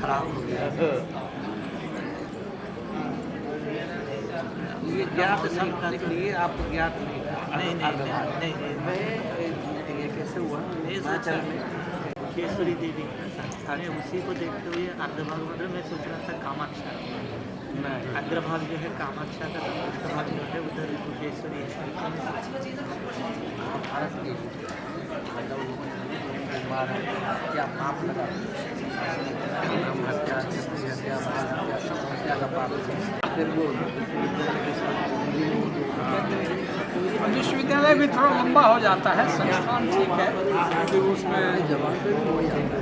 खराब हो गया। ये ज्ञात नहीं था, तो ये आपको ज्ञात नहीं था। नहीं मैं ये कैसे हुआ? हिमाचल में केसरी देवी मैं उसी को देखते हुए अर्धभाग मतलब मैं सोच रहा था कामाक्षा, अग्रभाग जो है कामाक्षा का, पृष्ठभाग जो है उधर केसरी है। भारत की क्या पाप लगा, हत्या, हत्या का पाप। फिर वो विश्वविद्यालय भी थोड़ा लंबा हो जाता है, संस्थान ठीक है, क्योंकि उसमें जवान पे भी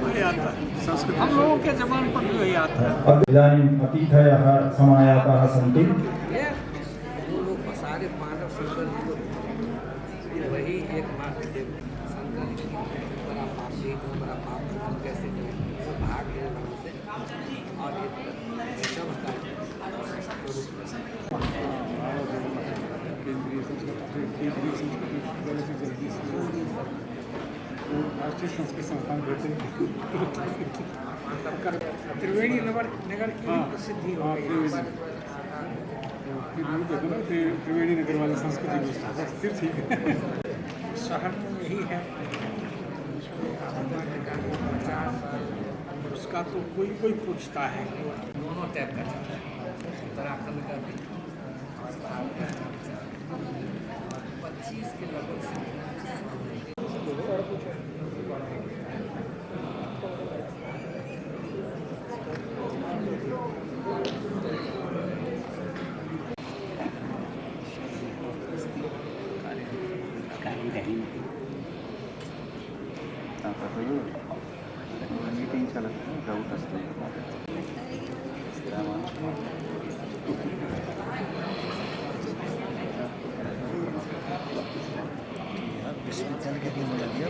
वही आता है। संस्कृत हम लोगों के जबान पर भी वही आता है। इदानीम् अतिथयः समायाताः सन्ति। लोग सारे मानव शंकर जी को वही एकमात्र देव शंकर जी बड़ा पाप, बड़ा पाप कैसे भाग गए वहाँ से, और ये सब का राष्ट्रीय संस्कृत संस्थान त्रिवेणी नगर की प्रसिद्धि हो गई। त्रिवेणी नगर वाले संस्कृति फिर ठीक है। शहर में यही है, उसका तो कोई पूछता है। दोनों टाइप का उत्तराखंड का भी 25 के लगभग से मीटिंग चालत डाऊट असते विश्वविद्यालय के लिए मिला दिया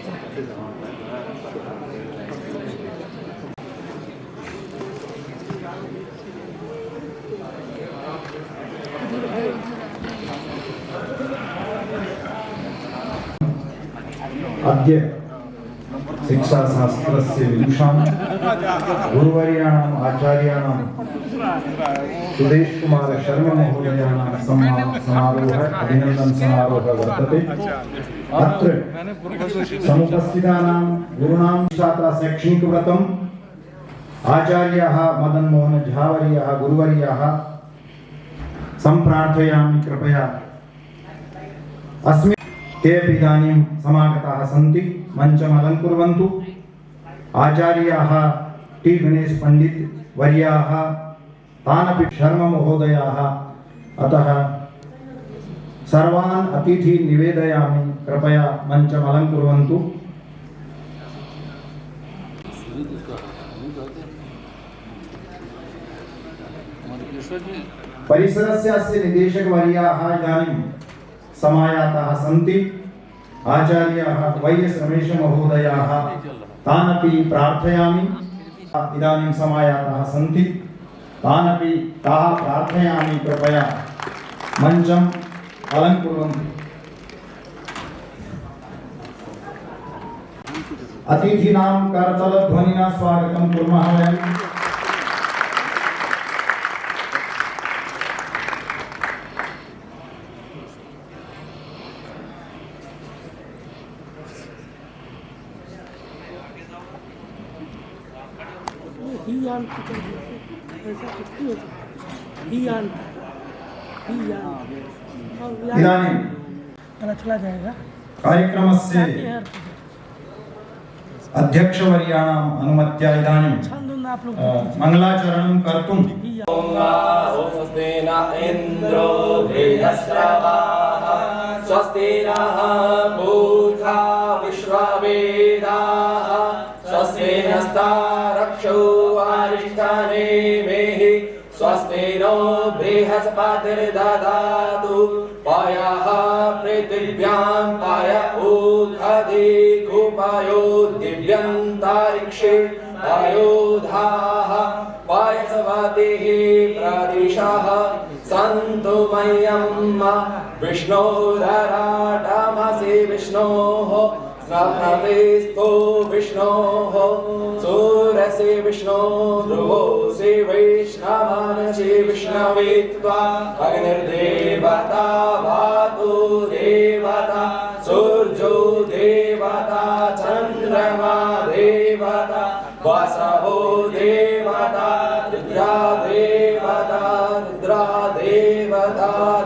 अद्य शिक्षाशास्त्रस्य विदुषां गुरुवर्याणाम् आचार्याणां सुदेश कुमार शर्मा महोदयानां समारोह अभिनंदन समारोह वर्तते। अत्र समुपस्थितानां गुरूणां छात्रा शैक्षणिक व्रतम् आचार्याः मदन मोहन झावर्याः गुरुवर्याः सम्प्रार्थयामि कृपया अस्मिन् ते अपि इदानीं समागताः सन्ति। मञ्चम् अलङ्कुर्वन्तु। आचार्याः टी गणेश पंडित वर्याः तानपि शर्मा महोदयाः, अतः सर्वान् अतिथि निवेदयामि कृपया मञ्चम् अलङ्कुर्वन्तु। परिसरस्य अस्य निदेशकवर्याः इदानीं समायाताः सन्ति। आचार्याः वैएस रमेश महोदयाः तानपि प्रार्थयामि। इदानीं समायाताः सन्ति, तानपि ताः प्रार्थयामि कृपया मञ्चम् अलङ्कुर्वन्तु। अतिथीनां करतलध्वनिना स्वागतं कुर्मः वयम्। इदानीं चला जाएगा कार्यक्रमस्य अध्यक्षवर्याणाम् अनुमत्या इदानीं मंगलाचरणं कर्तुं स्वस्ति न इन्द्रो बृहस्पतिः स्वस्ति नः पूषा विश्ववेदाः स्वस्ति नस्तारक्षो अरिष्टानेमिः स्वस्ति नो बृहस्पतिर्दधातु पयः पृथिव्यां पय ऊर्ध्वधि कुपयो दिव्यन्तरिक्षे पयोधाः पयस्वतिः प्रदिशः सन्तु मह्यं विष्णोरराटमसि विष्णोः स्वप्नवेस्तो विष्णोः सूर्यसे विष्णो ध्रुवोऽसि वैष्णवानसि विष्णवेत्वा अग्निर्देवता वातु देवता सूर्यो देवता चन्द्रमा देवता वासवो देवता रुद्रा देवता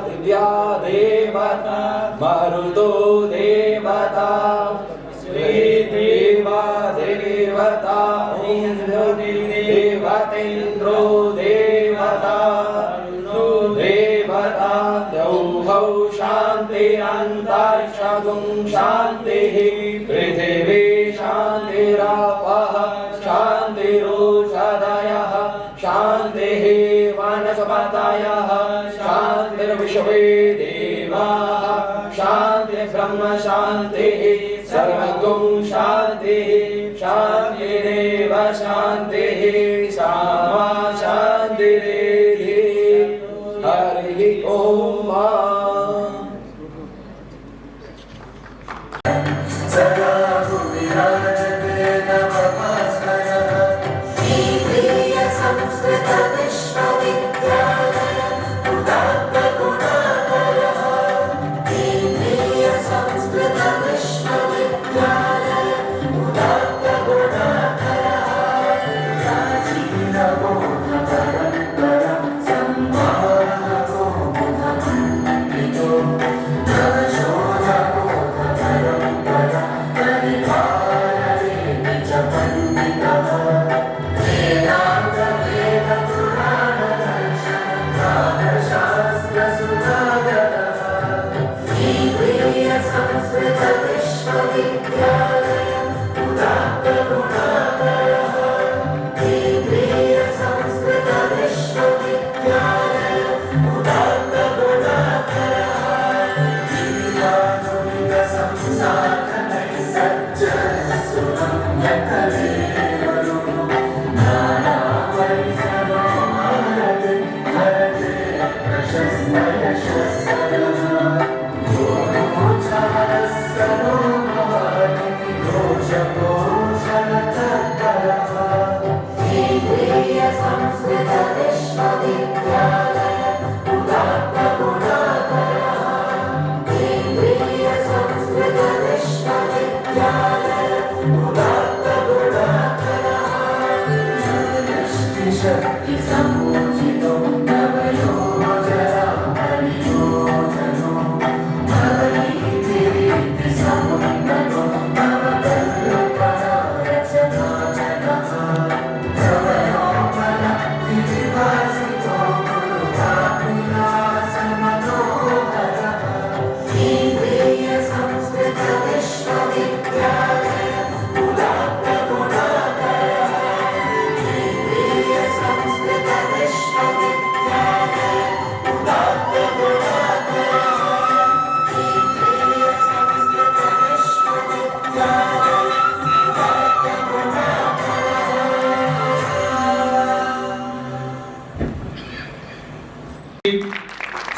दिव्या देवता मरुतो देवता देवा देवता देवतेन्द्रो देवता देवता द्यौः शान्तिरन्तरिक्षं शान्तिः पृथिवी शान्तिरापः शान्तिरोषधयः शान्तिः वनस्पतयः शान्तिर्विश्वे देवाः शान्तिर्ब्रह्म शान्तिः सर्वगुं शान्तिः शान्तिरेव शान्तिः सामा शान्तिरेधि हरिः ॐ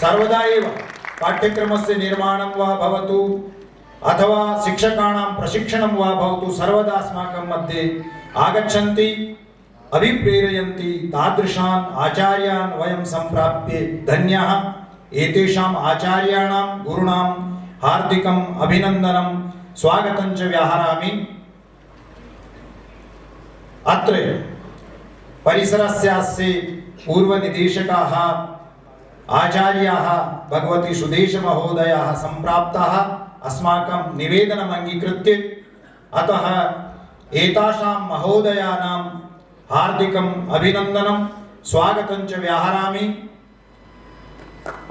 सर्वदा एव पाठ्यक्रमस्य निर्माणं वा भवतु अथवा शिक्षकाणां प्रशिक्षणं वा भवतु सर्वदा अस्माकं मध्ये आगच्छन्ति अभिप्रेरयन्ति तादृशान् आचार्यान् वयं सम्प्राप्य धन्याः। एतेषाम् आचार्याणां गुरूणां हार्दिकम् अभिनन्दनं स्वागतं च व्याहरामि। अत्र परिसरस्य पूर्वनिदेशकाः आचार्याः भगवती सुदेश महोदयाः सम्प्राप्ताः अस्माकं निवेदनम् अंगीकृत्य अतः एतासां महोदयानां हार्दिकम् अभिनन्दनं स्वागतं च व्याहरामि।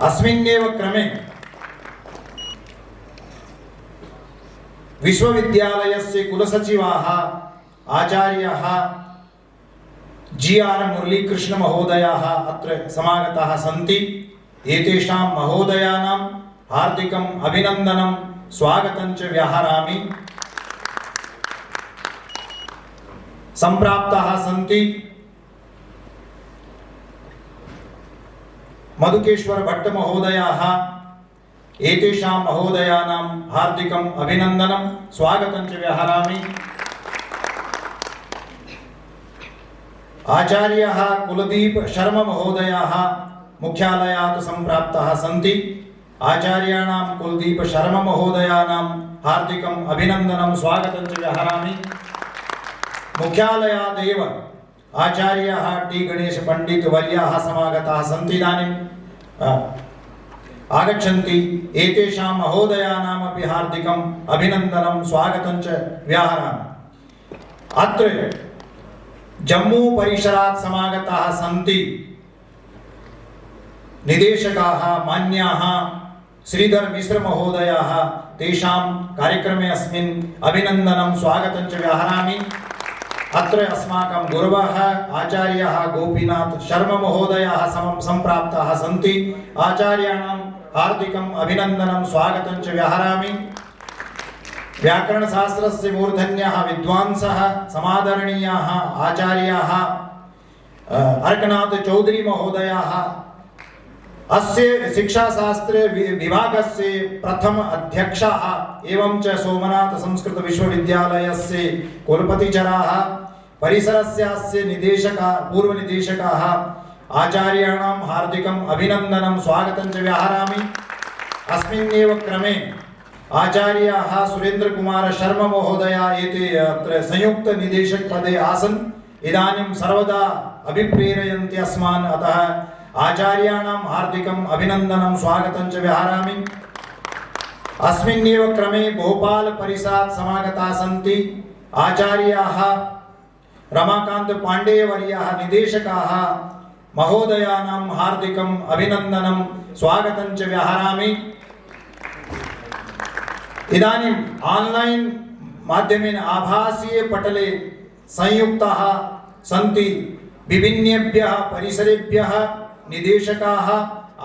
अस्मिन्नेव क्रमे विश्वविद्यालयस्य कुलसचिवाः आचार्याः जी.आर. मुरलीकृष्ण महोदयाः अत्र समागताः सन्ति। एतेषां महोदयानां हार्दिकम् अभिनन्दनं स्वागतं च व्याहरामि। सम्प्राप्ताः सन्ति मधुकेश्वर भट्ट महोदयाः। एतेषां महोदयानां हार्दिकम् अभिनन्दनं स्वागतं च व्याहरामि। आचार्यः कुलदीप शर्मा महोदयाः मुख्यालयात् सम्प्राप्ताः सन्ति। आचार्याणां कुलदीप शर्मा महोदयानां हार्दिकम् अभिनन्दनं स्वागतं च व्याहरामि। मुख्यालयादेव आचार्याः टी गणेश पंडित वर्याः समागताः सन्ति। इदानीं आगच्छन्ति। एतेषां महोदयानामपि हार्दिकम् अभिनन्दनं स्वागतं च व्याहरामि। अत्र जम्मू परिसरात् समागताः सन्ति निदेशकाः मान्याः श्रीधर मिश्र महोदयाः। तेषां कार्यक्रमे अस्मिन् अभिनन्दनं स्वागतं च व्याहरामि। अत्र अस्माकं गुरवः आचार्यः गोपीनाथ शर्मा महोदयाः सम्प्राप्ताः सन्ति। आचार्याणां हार्दिकम् अभिनन्दनं स्वागतं च व्याहरामि। व्याकरणशास्त्रस्य मूर्धन्यः विद्वांसः समादरणीयाः आचार्याः अर्कनाथ चौधरी महोदयाः अस्य शिक्षाशास्त्र विभागस्य प्रथम अध्यक्षाः एवं च सोमनाथ संस्कृत विश्वविद्यालयस्य कुलपतिचराः परिसरस्य निदेशकाः पूर्वनिदेशकाः आचार्याणां हार्दिकम् अभिनन्दनं स्वागतं च व्याहरामि। अस्मिन्नेव क्रमे आचार्याः सुरेंद्र कुमार शर्मा महोदया एते अत्र संयुक्त निदेशक पदे आसन्। इदानीं सर्वदा अभिप्रेरयन्ति अस्मान्। अतः आचार्याणां हार्दिकम् अभिनन्दनं स्वागतं च व्याहरामि। अस्मिन्नेव क्रमे भोपाल परिसरात् समागताः सन्ति आचार्याः रमाकान्त पाण्डेय वर्याः निदेशकाः महोदयानां हार्दिकम् अभिनन्दनं स्वागतं च व्याहरामि। इदानीम् ऑनलाइन माध्यमेन आभासीय पटले संयुक्ताः सन्ति विभिन्नेभ्यः परिसरेभ्यः निदेशकाः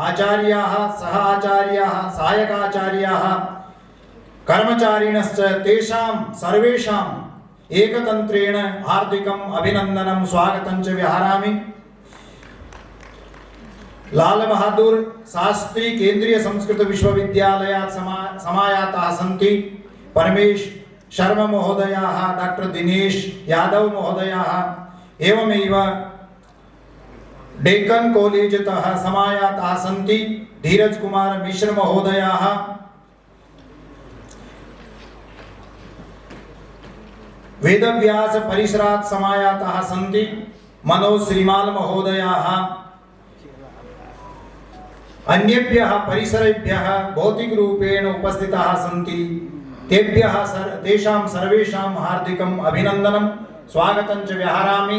आचार्याः सह आचार्याः सहायकाचार्याः कर्मचारिणश्च तेषां सर्वेषाम् एकतन्त्रेण हार्दिकम् अभिनन्दनं स्वागतं च व्याहरामि। लाल बहादुर शास्त्री केंद्रीय संस्कृत विश्वविद्यालयात् समायाताः सन्ति परमेश शर्मा महोदयाः डॉक्टर दिनेश यादव महोदयाः एवमेव डेक्कन कॉलेजतः समायाताः सन्ति धीरज कुमार मिश्र महोदयाः वेदव्यास परिसरात् समायाताः सन्ति मनोज श्रीमाल महोदयाः अन्येभ्यः परिसरेभ्यः भौतिक रूपेण उपस्थिताः सन्ति तेभ्यः तेषां सर्वेषां हार्दिकम् अभिनन्दनं स्वागतं च व्याहरामि।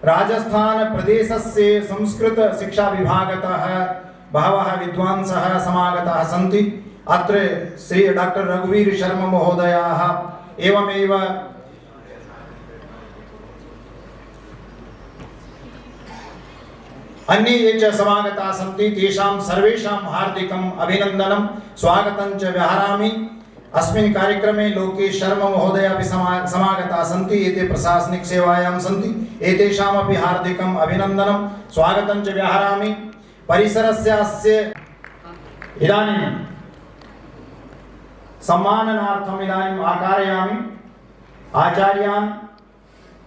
राजस्थान प्रदेशस्य संस्कृत शिक्षा विभागतः बहवः विद्वांसः समागताः सन्ति। अत्र श्री डॉक्टर रघुवीर शर्मा महोदयाः एवमेव अन्ये ये च समागताः सन्ति तेषां सर्वेषां हार्दिकम् अभिनन्दनं स्वागतं च व्याहरामि। अस्मिन् कार्यक्रमे लोकेश शर्मा महोदय अपि समागताः सन्ति। एते प्रशासनिक सेवायां सन्ति। एतेषामपि हार्दिकम् अभिनन्दनं स्वागतं च व्याहरामि। परिसरस्य अस्य इदानीं सम्माननार्थम् इदानीम् आकारयामि आचार्यान्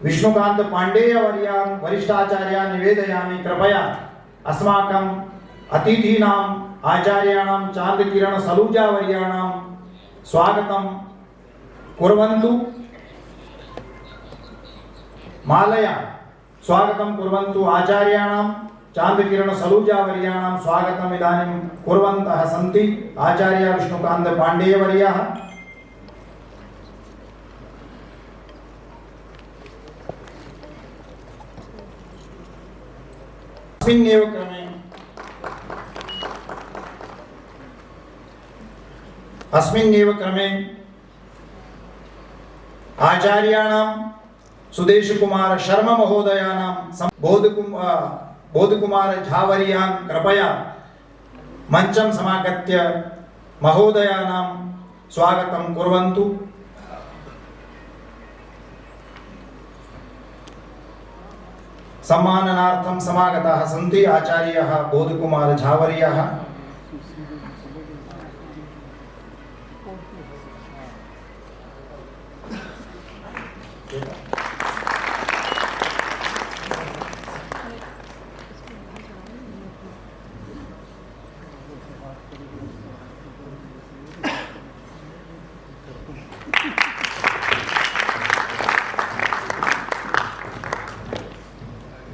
विष्णुकांत पाण्डेय वर्यान् वरिष्ठाचार्यान् निवेदयामि कृपया अस्माकम् अतिथीनाम् आचार्याणां चांदकिरण सलूजा वर्याणां स्वागतं कुर्वन्तु। मालया स्वागतं कुर्वन्तु। आचार्याणां चांदकिरण सलूजा वर्याणां स्वागतम् इदानीं कुर्वन्तः सन्ति आचार्य विष्णुकांत पाण्डेय वर्याः। अस्मिन्नेव क्रमे आचार्याणां सुदेश कुमार शर्मा महोदयानां बोधकुमार झावर्यान् कृपया मंचं समागत्य महोदयानां स्वागतं कुर्वन्तु। सम्माननार्थं समागताः सन्ति आचार्यः बोधकुमार झावर्यः।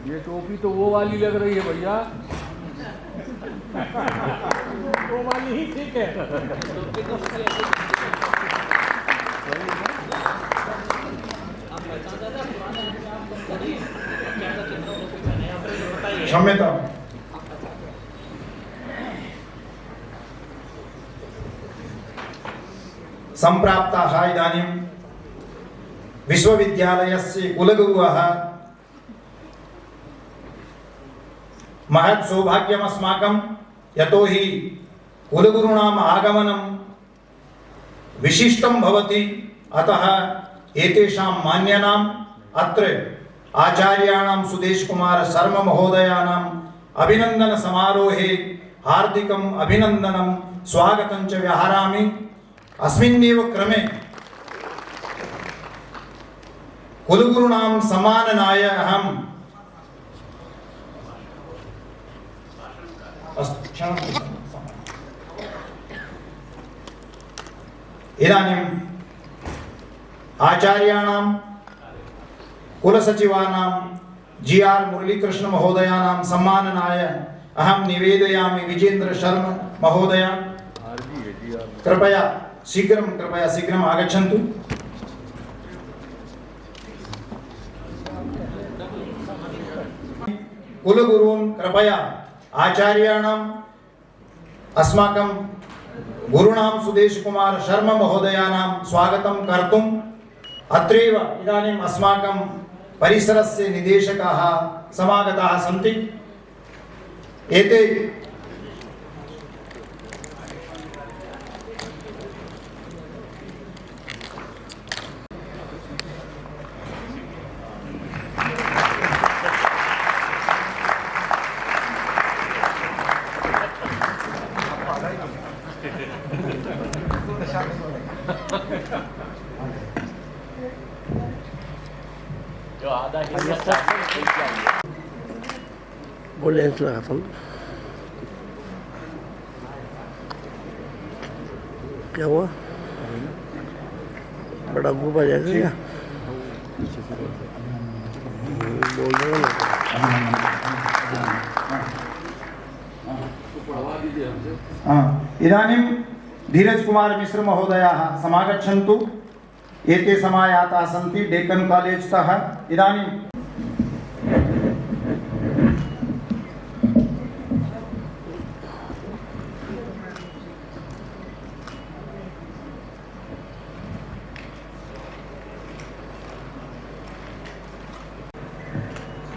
ये टोपी तो वो वाली लग रही है भैया। वो वाली ही ठीक है। क्षम्यता। सम्प्राप्ताः इदानीं विश्वविद्यालयस्य कुलगुरुः महत् सौभाग्यमस्माकं, यतोहि कुलगुरूणाम् आगमनं विशिष्टं भवति। अतः एतेषां मान्यानाम् अत्र आचार्याणां सुदेश कुमार शर्मा महोदयानाम् अभिनंदन समारोहे हार्दिकम् अभिनंदनं स्वागतं च व्याहरामि। अस्मिन्नेव क्रमे कुलगुरूणां सम्माननाय अहम् इदानीम् आचार्याणां कुलसचिवानां जी.आर. मुरलीकृष्ण महोदयानां सम्माननाय अहं निवेदयामि विजेंद्र शर्मा महोदय कृपया शीघ्रम् आगच्छन्तु। कुलगुरून् कृपया आचार्याणाम् अस्माकं गुरुणां सुदेश कुमार शर्मा महोदयानां स्वागतं कर्तुम् अत्रैव इदानीम् अस्माकं परिसरस्य निदेशकाः समागताः सन्ति। एते बोले लगा था क्या हुआ? बड़ा ग्रुप आ जाएगा क्या? बोल रहा ना। इदानीं धीरज कुमार मिश्र महोदयाः समागच्छन्तु। एते समायाताः सन्ति डेक्कन् कालेज् तः। इदानीं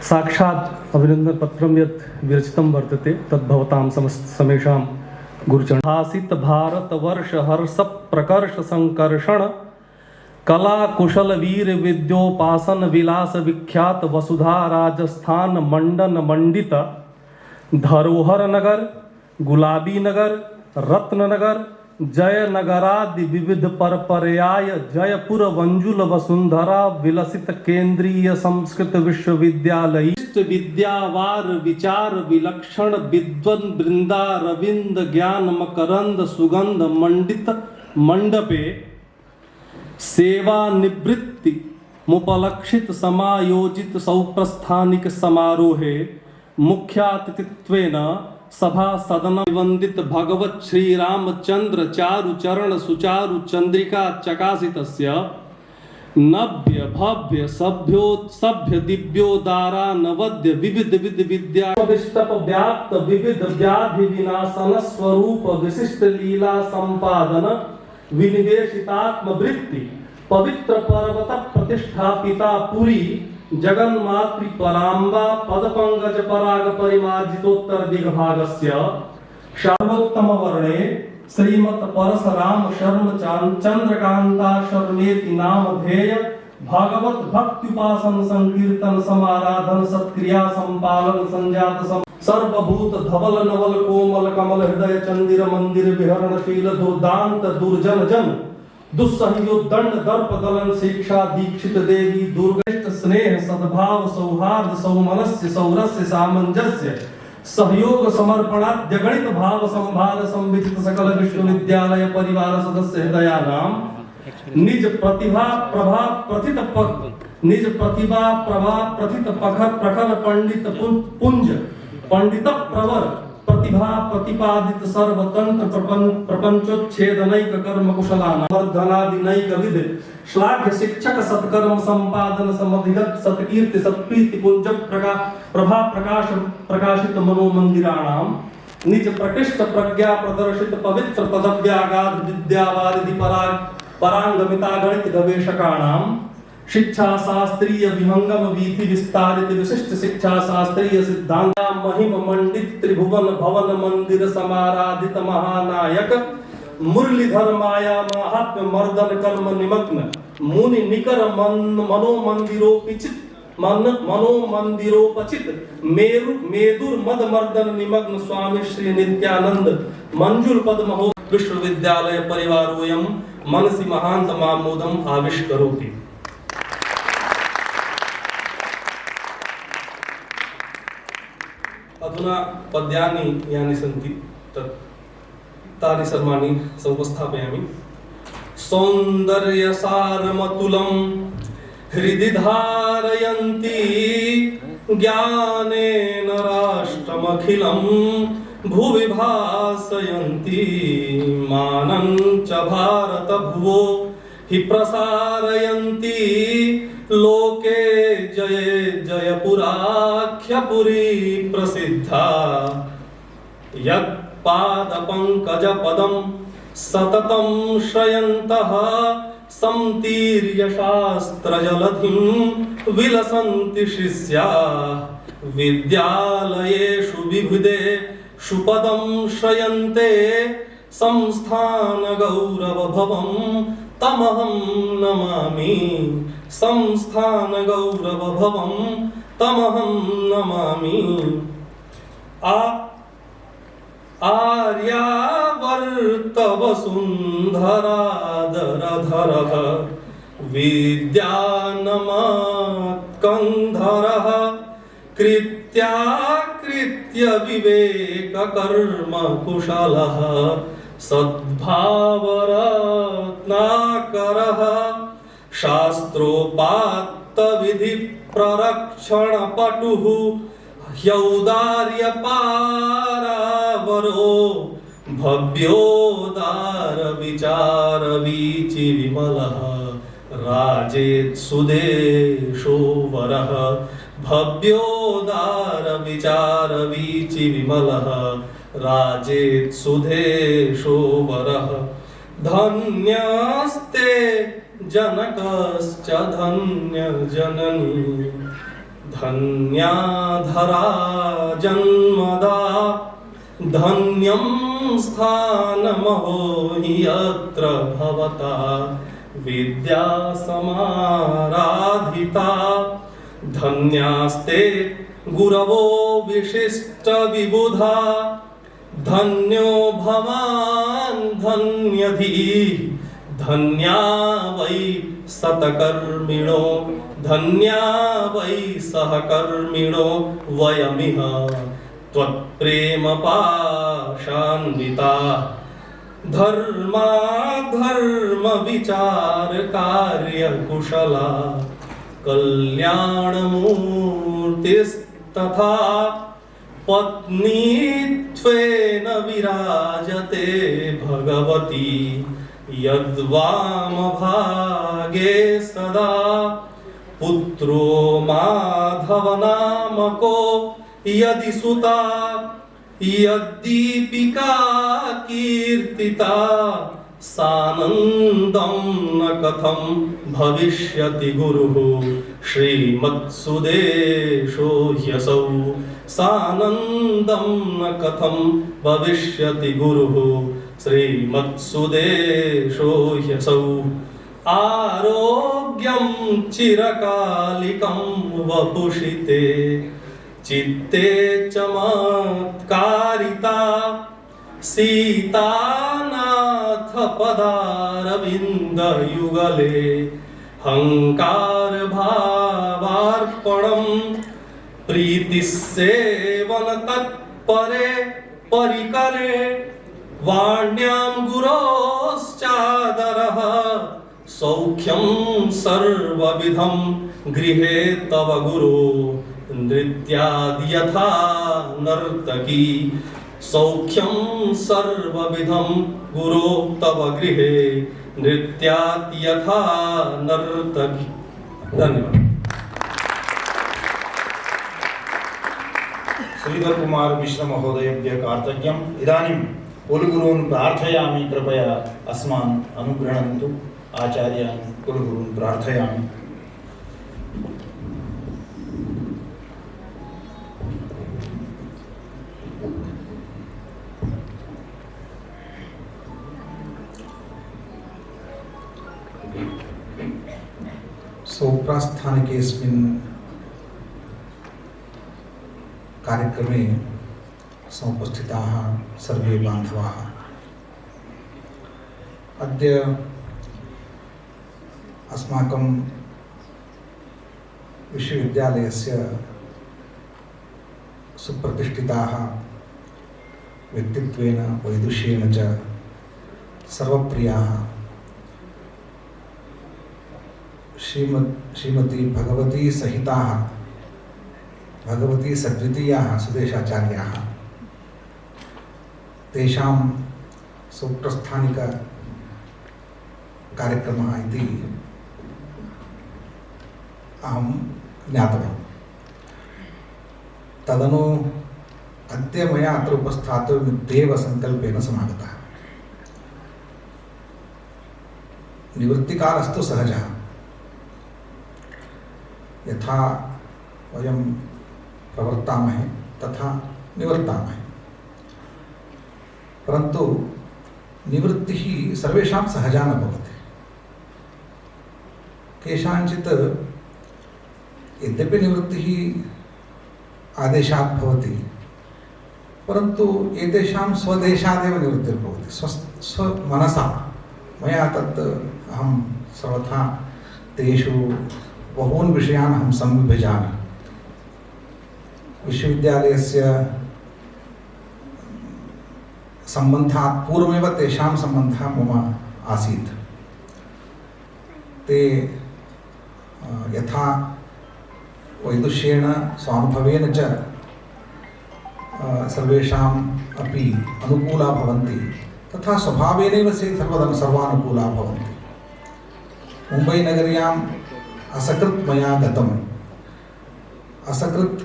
साक्षात् अभिनंदन पत्रम यत् विरचितं वर्तते तद्भवतां समेषां गुरुचरणासित भारत वर्ष हर्ष प्रकर्ष संकर्षण कला कुशल वीर विद्योपासन विलास विख्यात वसुधा राजस्थान मंडन मंडित धरोहर नगर गुलाबी नगर रत्न नगर जय नगरादि विविध परपर्याय जयपुर वंजुल वसुंधरा विलसित केंद्रीय संस्कृत विश्वविद्यालय विद्यावार विचार विलक्षण विद्वन वृंदा रविंद ज्ञान मकरंद सुगंध मंडित मंडपे सेवा निवृत्ति मुपलक्षित समायोजित सौप्रस्थानिक समारोहे मुख्यातिथित्वेन सभा सदन वंदित भगवत श्री रामचंद्र चारु चरण सुचारु चंद्रिका चकासितस्य नव्य भव्य सभ्य दिव्योदारा नवद्य विविध विद्या विष्टप व्याप्त विविध व्याधि विनाशन स्वरूप विशिष्ट लीला संपादन विनिवेशितात्म वृत्ति पवित्र पर्वत प्रतिष्ठापिता पुरी जगन्मातृ पराम्बा पदपंकज पराग परिमार्जितोत्तर दिग्भागस्य सर्वोत्तम वर्णे श्रीमत् परशुराम शर्म चंद्रकांता शर्मेति नामधेय भागवत भक्त्युपासन संकीर्तन समाराधन सत्क्रिया संपालन संजात सर्वभूत धवल नवल कोमल कमल हृदय चंदिर मंदिर विहरणशील दुर्दांत दुर्जन जन दुस्सहयोदंड दर्प दलन शिक्षा दीक्षित देवी दुर्गष्ट स्नेह सद्भाव सौहार्द सौमनस्य सौरस्य सामंजस्य सहयोग समर्पणाद्य गणित भाव संभाल संविधित सकल विश्वविद्यालय परिवार सदस्य हृदयानाम निज प्रतिभा प्रभा प्रथित निज प्रतिभा प्रभा प्रथित प्रखर प्रखर पंडित पुंज पंडित प्रवर प्रतिभा प्रतिपादित सर्वतंत्र प्रपंचोच्छेदनैक कर्म कुशलानार्धनादिनैक विद श्लाघ्य शिक्षक सत्कर्म संपादन समधिगत सत्कीर्ति सत्प्रीति पुंज प्रभा प्रकाशित मनोमंदिराणाम निज प्रकृष्ट प्रज्ञा प्रदर्शित पवित्र पदव्यागाध विद्यावारिधि परांगमिता गणित गवेषकाणाम शिक्षा शास्त्रीय विहंगम वीथि विस्तारित विशिष्ट शिक्षा शास्त्रीय सिद्धांत महिम मंडित त्रिभुवन भवन मंदिर समाराधित महानायक मुरलीधर माया महात्म्य मर्दन कर्म निमग्न मुनि निकर मनोमंदिरोपचित मेदुर मद मर्दन निमग्न स्वामी श्री नित्यानंद मंजुल पद्म विश्वविद्यालय परिवारोयम मनसि महांत मामोदम आविष्करोति। अधुना पद्यानि यानि सन्ति तानि सर्वाणि समुपस्थापयामि। सौन्दर्यसारमतुलं हृदि धारयन्ति ज्ञानेन राष्ट्रमखिलं भुवि भासयन्ति मानं च भारत भुवो हि प्रसारयन्ति लोके जये जयपुराख्यपुरी प्रसिद्धा यत्पादपङ्कजपदं सततं श्रयन्तः संतीर्य शास्त्रजलधिं विलसन्ति शिष्याः विद्यालयेषु विविधे शुपदं श्रयन्ते संस्थानगौरवभवं तमहं नमामि संस्थानगौरवभवं तमहं नमामि। आर्यावर्तवसुन्धरादरधरः विद्यानमात्कन्धरः कृत्याकृत्य विवेककर्म कुशलः सद्भावरत्नाकरः शास्त्रोपात्तविधि प्ररक्षणपटुः ह्यौदार्यपारावरो भव्योदारविचारवीचि विमलः राजेत्सुदेशो वरः भव्योदारविचारवीचि विमलः राजेत्सुदेशो वरः धन्यस्ते जनकश्च धन्य जननी धन्याधरा जन्मदा धन्यं स्थानमहो हि यत्र भवता विद्या समाराधिता धन्यास्ते गुरवो विशिष्ट विबुधा धन्यो भवान् धन्यधीः धन्या वै सतकर्मिणो धन्या वै सहकर्मिणो वयमिह त्वत्प्रेमपाशान्विताः धर्माधर्मविचारकार्यकुशला कल्याणमूर्तिस्तथा पत्नीत्वेन विराजते भगवती यद्वामभागे सदा पुत्रो माधवनामको यदि सुता यद्दीपिका कीर्तिता सानन्दं न कथं भविष्यति गुरुः श्रीमत्सुदेशो ह्यसौ सानन्दं न कथं भविष्यति गुरुः श्रीमत्सुदेशो ह्यसौ आरोग्यं चिरकालिकं वपुषि ते चित्ते चमत्कारिता सीतानाथ पदारविन्दयुगले हंकार भावार्पणं प्रीतिसेवन तत्परे परिकरे वाण्यां गुरोश्चादरः सौख्यं सर्वविधं गृहे तव गुरो नृत्यादि यथा नर्तकी सौख्यं सर्वविधं गुरो तव गृहे नृत्यादि यथा नर्तकी। धन्यवाद। श्रीधर कुमार मिश्र महोदयेभ्यः कार्तज्ञम्। इदानीं कुलगुरून् प्रार्थयामि, कृपया अस्मान् अनुगृह्णन्तु। आचार्यान् कुलगुरून् प्रार्थयामि। सोप्रास्थानिकेऽस्मिन् कार्यक्रमे समुपस्थिताः सर्वे बान्धवाः, अद्य अस्माकं विश्वविद्यालयस्य सुप्रतिष्ठिताः व्यक्तित्वेन वैदुष्येन च सर्वप्रियाः श्रीमती भगवती सहिताः भगवती सद्वितीयाः सुदेशाचार्याः, तेषां सूत्रस्थानिक कार्यक्रमः इति अहं ज्ञातवान्। तदनु अद्य मया अत्र उपस्थातव्यमित्येव सङ्कल्पेन समागतः। निवृत्तिकालस्तु सहजः, यथा वयं प्रवर्तामहे तथा निवर्तामहे, परन्तु निवृत्तिः सर्वेषां सहजा न भवति। केषाञ्चित् यद्यपि निवृत्तिः आदेशात् भवति, परन्तु एतेषां स्वदेशादेव निवृत्तिर्भवति, स्वमनसा। मया तत् अहं सर्वथा तेषु बहून् विषयान् अहं संविभजामि। विश्वविद्यालयस्य सम्बन्धात् पूर्वमेव तेषां सम्बन्धः मम आसीत्। ते यथा वैदुष्येण स्वानुभवेन च सर्वेषाम् अपि अनुकूला भवन्ति, तथा स्वभावेनैव सर्वानुकूला भवन्ति। मुम्बैनगर्याम् असकृत् मया गतम्। असकृत्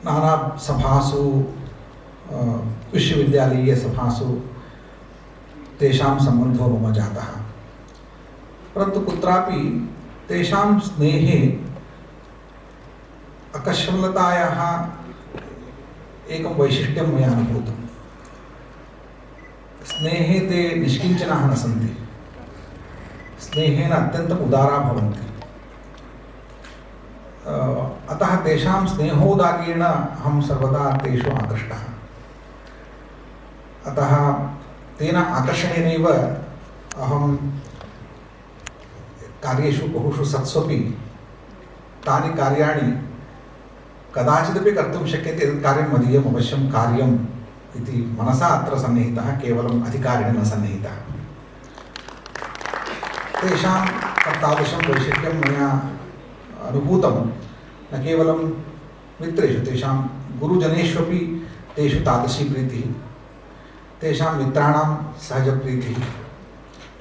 नाना सभासु, विश्वविद्यालयीय सभासु तेषां सम्बन्धो मम जातः, परन्तु कुत्रापि तेषां स्नेहे अकस्मलतायाः एकं वैशिष्ट्यं मया अनुभूतं। स्नेहे ते निष्किञ्चनाः न सन्ति, स्नेहेन अत्यन्तम् उदारा भवन्ति। अतः तेषां स्नेहोदार्येण अहं सर्वदा तेषु आकृष्टः। अतः तेन आकर्षणेनैव अहं कार्येषु बहुषु सत्स्वपि तानि कार्याणि कदाचिदपि कर्तुं शक्यते, एतत् कार्यं मदीयम् अवश्यं कार्यम् इति मनसा अत्र सन्निहितः, केवलम् अधिकारेण न सन्निहितः। तेषां तादृशं वैशिष्ट्यं मया अनुभूतं। न केवलं मित्रेषु, तेषां गुरुजनेष्वपि तेषु तादृशी प्रीतिः, तेषां मित्राणां सहजप्रीतिः,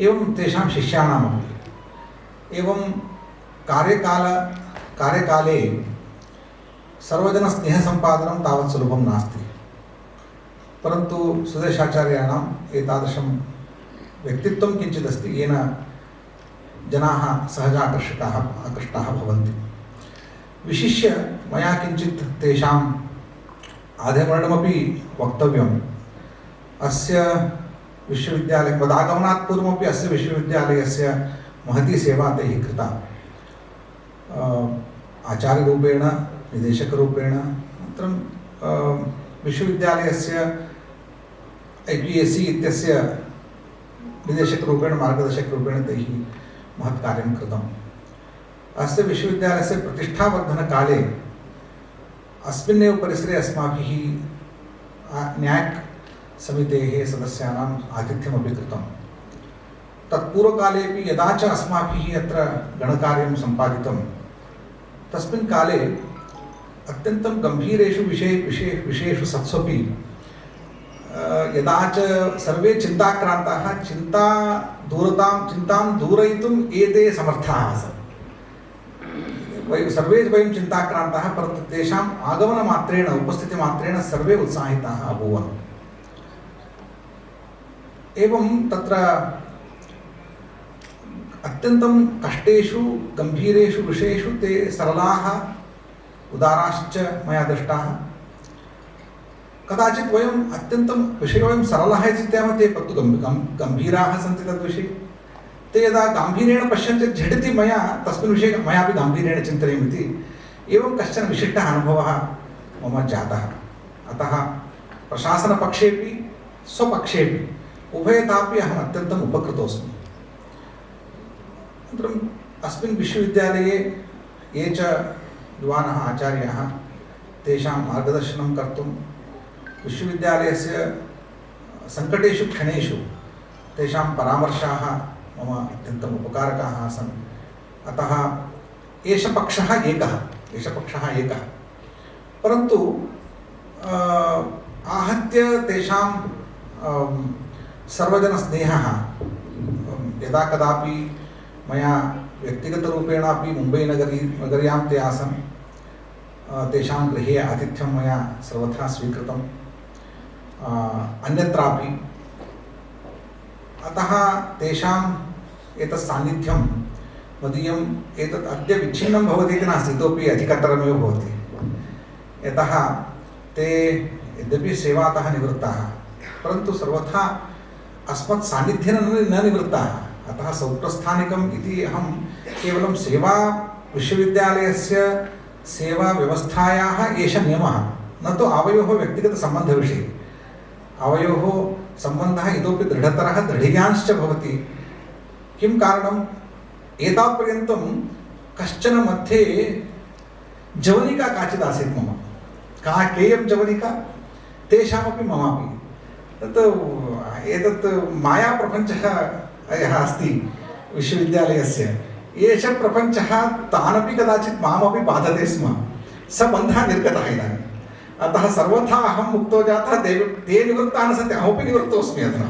एवं तेषां शिष्याणामपि। एवं कार्यकाले सर्वजनस्नेहसम्पादनं तावत् सुलभं नास्ति, परन्तु सुदेशाचार्याणाम् एतादृशं व्यक्तित्वं किञ्चिदस्ति, येन जनाः आकृष्टाः भवन्ति। विशिष्य मया किञ्चित् तेषाम् आधिकरणमपि वक्तव्यम्। अस्य विश्वविद्यालय पदागमनात् पूर्वमपि अस्य विश्वविद्यालयस्य महती सेवा तैः कृता। आचार्यरूपेण, निदेशकरूपेण, अनन्तरं विश्वविद्यालयस्य IPSC इत्यस्य निदेशकरूपेण, मार्गदर्शकरूपेण तैः महत् कार्यं कृतम्। अस्य विश्वविद्यालयस्य प्रतिष्ठावर्धनकाले अस्मिन्नेव परिसरे अस्माभिः न्याक् समितेः सदस्यानाम् आतिथ्यमपि कृतं। तत्पूर्वकालेपि यदा च अस्माभिः अत्र गणकार्यं सम्पादितं तस्मिन् काले अत्यन्तं गम्भीरेषु विषयेषु सत्स्वपि यदा च सर्वे चिन्ताक्रान्ताः चिन्तां दूरयितुम् एते समर्थाः आसन्। वयं चिन्ताक्रान्ताः, परन्तु तेषाम् आगमनमात्रेण उपस्थितिमात्रेण सर्वे उत्साहिताः अभूवन्। एवं तत्र अत्यन्तं कष्टेषु गम्भीरेषु विषयेषु ते सरलाः उदाराश्च मया दृष्टाः। कदाचित् वयम् अत्यन्तं विषयोऽयं सरलः इति चिन्तयामः, ते तु गम्भीराः सन्ति तद्विषये। ते यदा गाम्भीर्येण पश्यन्ति झटिति मया तस्मिन् विषये मयापि गाम्भीर्येण चिन्तनीयमिति एवं कश्चन विशिष्टः अनुभवः मम जातः। अतः प्रशासनपक्षेपि स्वपक्षेपि उभयतापि अहम् अत्यन्तम् उपकृतोऽस्मि। अनन्तरम् अस्मिन् विश्वविद्यालये ये च युवानः आचार्याः तेषां मार्गदर्शनं कर्तुं विश्वविद्यालयस्य सङ्कटेषु क्षणेषु तेषां परामर्शाः मम अत्यन्तम् उपकारकाः आसन्। अतः एष पक्षः एकः, परन्तु आहत्य तेषां सर्वजनस्नेहः यदा कदापि मया व्यक्तिगतरूपेणापि मुम्बैनगर्यां ते आसन्, तेषां गृहे आतिथ्यं मया सर्वथा स्वीकृतम्, अन्यत्रापि। अतः तेषाम् एतत् सान्निध्यं मदीयम् एतत् अद्य विच्छिन्नं भवति इति नास्ति, इतोपि अधिकतरमेव भवति। यतः ते यद्यपि सेवातः निवृत्ताः, परन्तु सर्वथा अस्मत् सान्निध्येन न निवृत्ताः। अतः सौप्रस्थानिकम् इति अहं केवलं सेवा विश्वविद्यालयस्य सेवाव्यवस्थायाः एष नियमः, न तु आवयोः व्यक्तिगतसम्बन्धविषये। आवयोः सम्बन्धः इतोपि दृढतरः दृढीयांश्च भवति। किं कारणम्? एतावत्पर्यन्तं कश्चन मध्ये जवनिका काचित् आसीत् मम, केयं जवनिका तेषामपि ममापि। एतत् मायाप्रपञ्चः यः अस्ति विश्वविद्यालयस्य, एष प्रपञ्चः तानपि कदाचित् मामपि बाधते स्म। स बन्धः निर्गतः इदानीम्। अतः सर्वथा अहं मुक्तो जातः, ते निवृत्ताः न सन्ति, अहमपि निवृत्तोऽस्मि अधुना।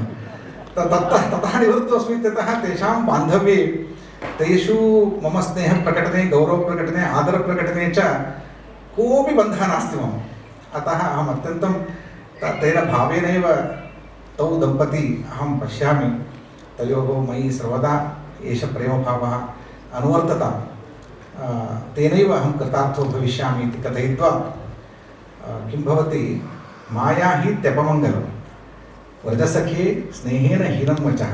ततः निवृत्तोऽस्मि इत्यतः तेषां बान्धव्ये तेषु मम स्नेहप्रकटने, गौरवप्रकटने, आदरप्रकटने च कोऽपि बन्धः नास्ति मम। अतः अहम् अत्यन्तं तेन भावेनैव तौ दम्पती अहं पश्यामि। तयोः मयि सर्वदा एष प्रेमभावः अनुवर्तताम्। तेनैव अहं कृतार्थो भविष्यामि इति कथयित्वा किं भवति, माया हि त्यपमङ्गलं व्रजसखे स्नेहेन हीनं वचः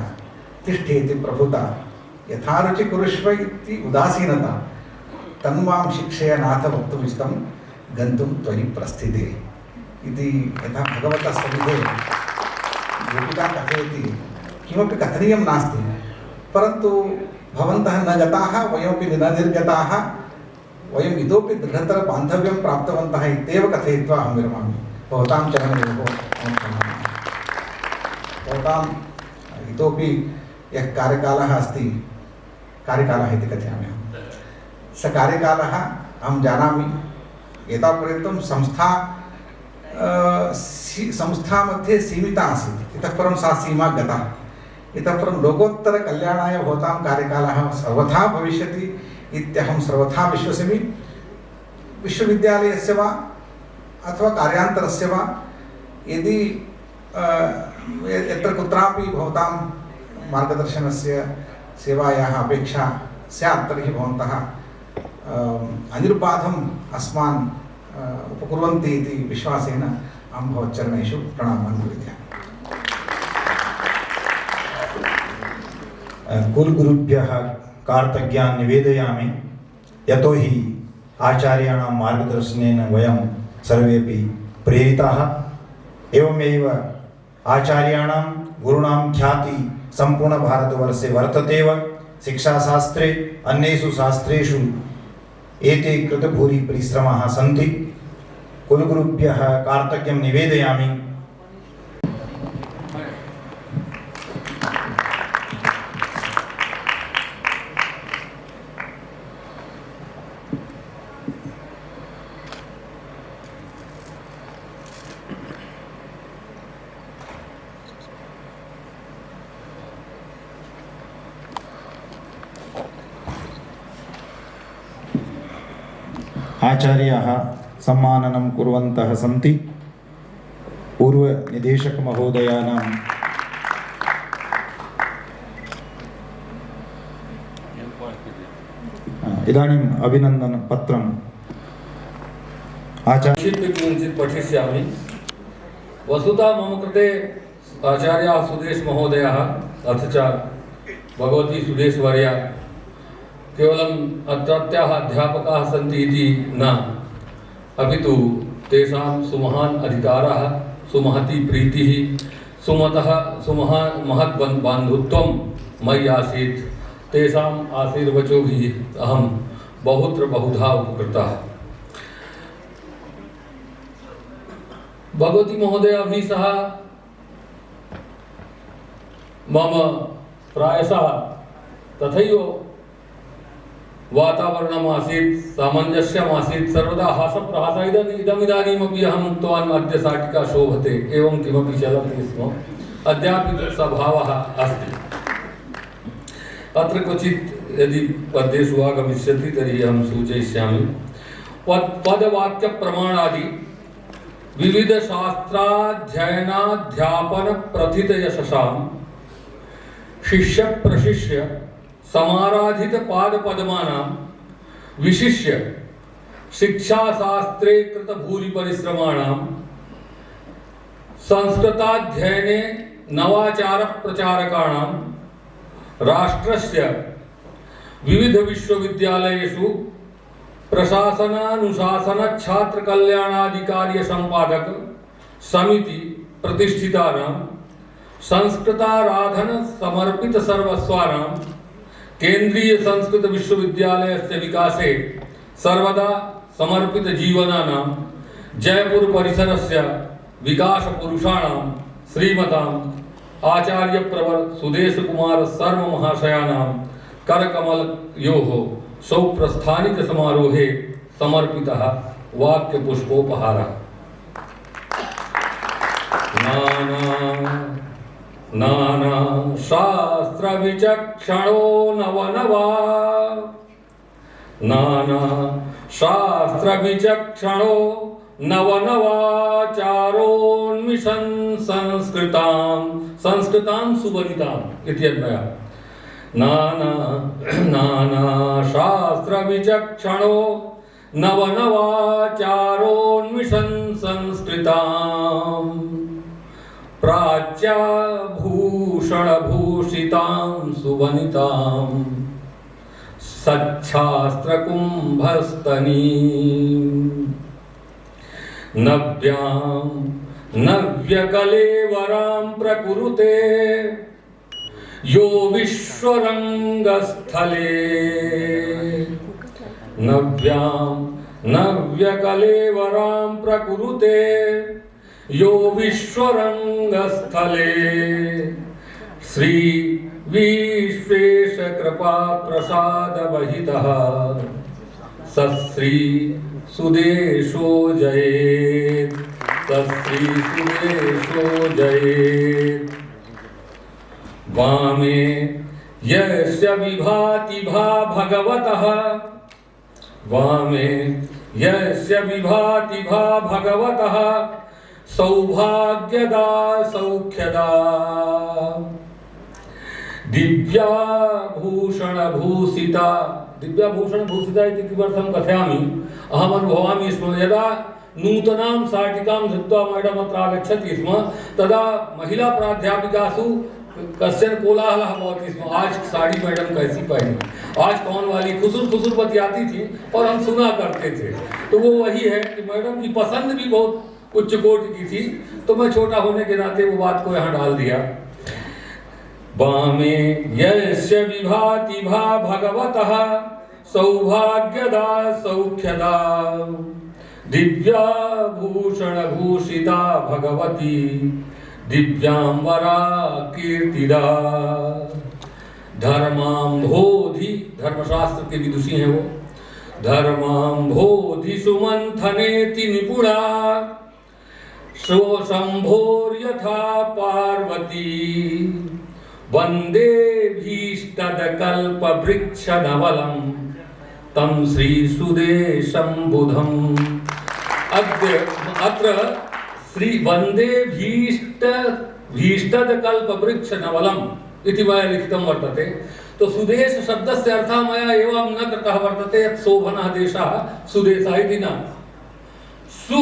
तिष्ठेति प्रभुता यथा रुचि कुरुष्व इति उदासीनता तन्वां शिक्षया नाथ वक्तुमिष्टं गन्तुं त्वयि प्रस्थिते इति यथा भगवतः सविधे गोपिका कथयति। किमपि कथनीयं नास्ति, परन्तु भवन्तः न गताः, वयमपि न निर्गताः, वयम् इतोपि दृढतर बान्धव्यं प्राप्तवन्तः इत्येव कथयित्वा अहं विरमामि। भवतां चरणयोः भवताम् इतोपि यः कार्यकालः अस्ति, कार्यकालः इति कथयामि अहं, स कार्यकालः अहं जानामि। एतावत्पर्यन्तं संस्था मध्ये सीमिता आसीत्, इतः परं सा सीमा गता। इतः परं लोकोत्तरकल्याणाय भवतां कार्यकालः सर्वथा भविष्यति इत्यहं सर्वथा विश्वसिमि। विश्वविद्यालयस्य वा अथवा कार्यान्तरस्य वा यदि यत्र कुत्रापि भवतां मार्गदर्शनस्य सेवायाः अपेक्षा स्यात् तर्हि भवन्तः अनिर्बाधम् अस्मान् उपकुर्वन्ति इति विश्वासेन अहं भवच्चरणेषु प्रणामान् कुर्यामि। कुलगुरुभ्यः कार्तज्ञान् निवेदयामि। यतो हि आचार्याणां मार्गदर्शनेन वयं सर्वेपि प्रेरिताः। एवमेव आचार्याणां गुरूणां ख्याति सम्पूर्णभारतवर्षे वर्ततेव। शिक्षाशास्त्रे अन्येषु शास्त्रेषु एते कृतभूरि परिश्रमाः सन्ति। कुलगुरुभ्यः कार्तज्ञं निवेदयामि। आचार्याः सम्माननं कुर्वन्तः सन्ति। पूर्वनिदेशकमहोदयानां इदानीम् अभिनन्दनपत्रम् किञ्चित् पठिष्यामि। वस्तुतः मम कृते आचार्याः सुदेश महोदयः अथ च भगवती सुदेशवर्या केवलम् अत्रत्याः अध्यापकाः सन्ति इति न, अपि तु तेषां सुमहान् अधिकारः, सुमहती प्रीतिः, महत् बान्धुत्वं मयि आसीत्। तेषाम् आशीर्वचोभिः अहं बहुत्र बहुधा उपकृतः। भगवती महोदयाभिः सह मम प्रायशः तथैव वातावरणमासीत्, सामञ्जस्यमासीत्, सर्वदा हासप्रहासः। इदमिदानीमपि अहम् उक्तवान् अद्य शाटिका शोभते, एवं किमपि चलति स्म, अद्यापि स्वभावः अस्ति। अत्र क्वचित् यदि पद्येषु आगमिष्यति तर्हि अहं सूचयिष्यामि। पदवाक्यप्रमाणादि विविध शास्त्राध्ययनाध्यापन प्रथित यशसां शिष्य प्रशिष्य समाराधित पाद पद्मानां विशिष्य शिक्षा शास्त्रे कृत भूरि परिश्रमाणां संस्कृताध्ययने नवाचार प्रचारकाणां राष्ट्रस्य विविध विश्वविद्यालयेषु प्रशासनानुशासन छात्र कल्याणाधिकारी संपादक समिति प्रतिष्ठितानां संस्कृताराधन समर्पित सर्वस्वानां केंद्रीय संस्कृत विश्वविद्यालयस्य विकासे सर्वदा समर्पित जीवनानां जयपुर परिसरस्य विकास पुरुषाणां श्रीमतां आचार्य प्रवर सुदेश कुमार शर्मा महाशयानां करकमलयोः सौप्रस्थानिक समारोहे समर्पितः वाक्य पुष्पोपहारः। नाना शास्त्र विचक्षणो नवनवा, नाना शास्त्र विचक्षणो नवनवाचारोन्मिषन् संस्कृतां सुवनिताम् इत्यन्वयः। नाना शास्त्र विचक्षणो नवनवाचारोन्मिषन् संस्कृताम् प्राच्याभूषणभूषितां सुवनितां सच्छास्त्रकुम्भस्तनीं नव्यकलेवरां प्रकुरुते यो विश्वरंगस्थले। नव्यकलेवरां प्रकुरुते यो विश्वरंगस्थले। श्री विश्वेश कृपा प्रसाद वहितः सश्री सुदेशो जयेत्, सश्री सुदेशो जयेत्। वामे यस्य विभाति भा भगवतः, वामे यस्य विभाति भा भगवतः सौभाग्यदा सौख्यदा। दिव्याभूषणभूषिता, दिव्याभूषणभूषिता इति किमर्थं कथयामि, अहम् अनुभवामि स्म। यदा नूतनां शाटिकां धृत्वा मैडम् अत्र आगच्छति स्म तदा महिला प्राध्यापिकासु कश्चन कोलाहलः भवति स्म। आज साड़ी मैडम कैसी पहनी, आज कौन वाली, खुसुर खुसुर बतियाती थी और हम सुना करते थे। तो वो वही है कि मैडम की पसंद भी बहुत उच्च कोटि की थी, तो मैं छोटा होने के नाते वो बात को यहाँ डाल दिया। वामे यस्य विभाति भा भगवतः सौभाग्यदा सौख्यदा। दिव्याभूषणभूषिता भगवती दिव्यांबरा कीर्तिदा। धर्मांभोधि, धर्मशास्त्र के विदुषी हैं वो। धर्मांभोधि सुमंथनेति निपुणा शोशंभोर्यथा पार्वती। वंदे भीष्टदकल्पवृक्षधवलं तं श्रीसुदेशं बुधम्। अत्र श्री वन्दे भीष्टदकल्पवृक्षनवलम् इति मया लिखितं वर्तते। तो सुदेश शब्दस्य अर्थः मया एवं न कृतः वर्तते यत् शोभनः देशः सुदेशः इति न। सु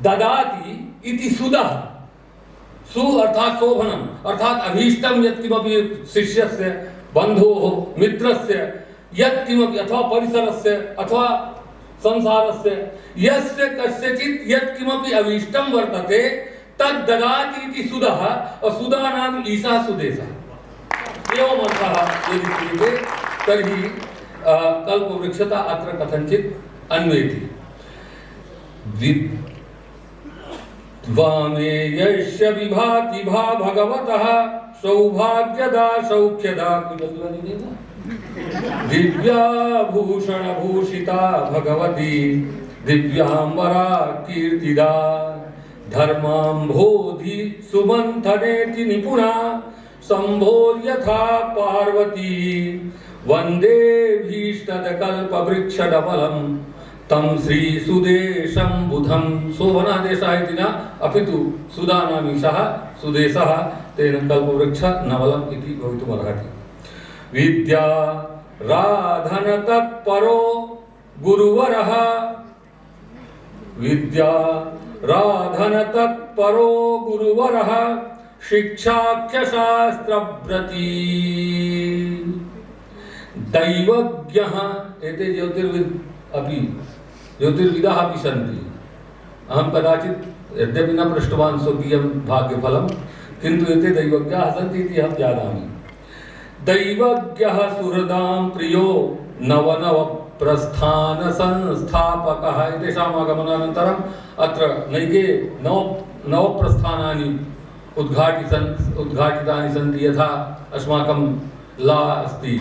ददाति इति सुदः, सु अर्थात् शोभनम्, अर्थात् अभीष्टं यत्किमपि शिष्यस्य, बन्धोः, मित्रस्य यत्किमपि अथवा परिसरस्य अथवा संसारस्य यस्य कस्यचित् यत्किमपि अभीष्टं वर्तते तद् ददाति इति सुदः, और सुदा नाम ईशा सुदेशः एवम् अर्थः यदि क्रियते तर्हि कल्पवृक्षता अत्र कथञ्चित् अन्वेति। वामे यस्य विभाति भा भगवतः सौभाग्यदा सौख्यदा दिव्याभूषणभूषिता भगवती दिव्यांबरा कीर्तिदा धर्माम्भोधि सुमन्थनेति निपुणा संभोर्यथा पार्वती वन्दे भीष्टदकल्पवृक्षडबलं तं श्रीसुदेशं बुधं। शोभनः देशः इति न, अपितु सुदानामीशः सुदेशः, तेन कल्पवृक्षनवलम् इति भवितुमर्हति। विद्या राधन तत्परो गुरुवरः, विद्या राधन तत्परो गुरुवरः शिक्षाख्यशास्त्रव्रती दैवज्ञः। एते ज्योतिर्विदः अपि सन्ति। अहं कदाचित् यद्यपि न पृष्टवान् स्वकीयं भाग्यफलं, किन्तु एते दैवज्ञाः सन्ति इति अहं जानामि। दैवज्ञः सुहृदां प्रियो नवनव प्रस्थान संस्थापकः। एतेषाम् आगमनानन्तरम् अत्र नैके नवप्रस्थानानि उद्घाटितानि सन्ति। यथा अस्माकं ला अस्ति,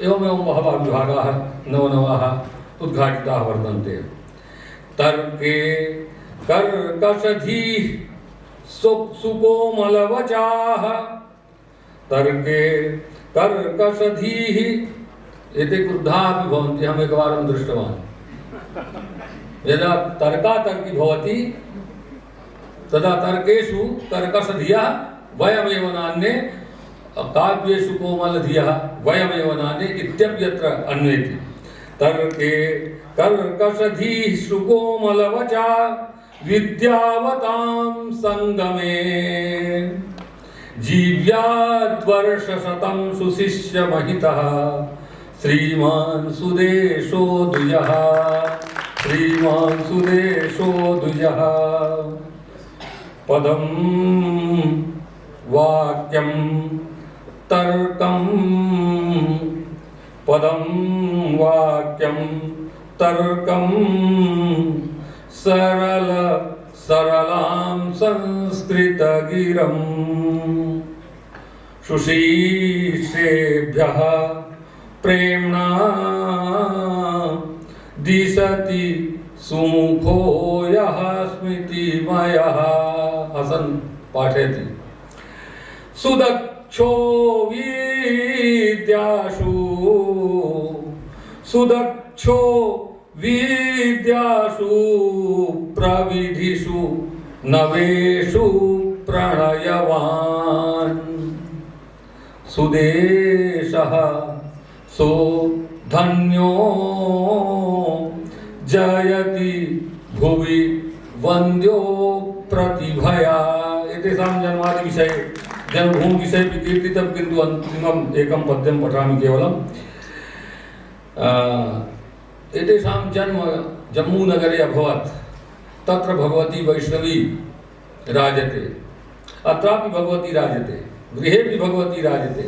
एवमेवं बहवः विभागाः नवनवाः उद्घाटिताः वर्तन्ते। तर्के कर्कषधीः सुकोमलवचाः, तर्के कर्कषधीः। एते क्रुद्धाः अपि भवन्ति, अहम् एकवारं दृष्टवान्। यदा तर्कातर्की भवति तदा तर्केषु कर्कषधियः वयमेव नान्ये, काव्येषु कोमलधियः वयमेव नान्ये इत्यप्यत्र अन्वेति। तर्के कर्कषधीः सुकोमलवचा विद्यावतां संगमे जीव्याद्वर्षशतं सुशिष्यमहितः श्रीमान् सुदेशो द्विजः, श्रीमान् सुदेशो द्विजः। पदं वाक्यं तर्कं, पदं वाक्यं तर्कं सरलां संस्कृतगिरं सुशीर्षेभ्यः प्रेम्णा दिशति सुमुखो यः स्मृतिमयः। हसन् पाठयति। सुदक्षो विद्यासु, सुदक्षो विद्यासु प्रविधिषु नवेषु प्रणयवान् सुदेशः सो धन्यो जयति भुवि वन्द्यो प्रतिभया। एतेषां जन्मादि विषये जन्मभूमि विषये कीर्तितं, किन्तु अन्तिमम् एकं पद्यं पठामि केवलम्। एतेषां जन्म जम्मूनगरे अभवत्। तत्र भगवती वैष्णवी राजते, अत्रापि भगवती राजते, गृहेपि भगवती राजते।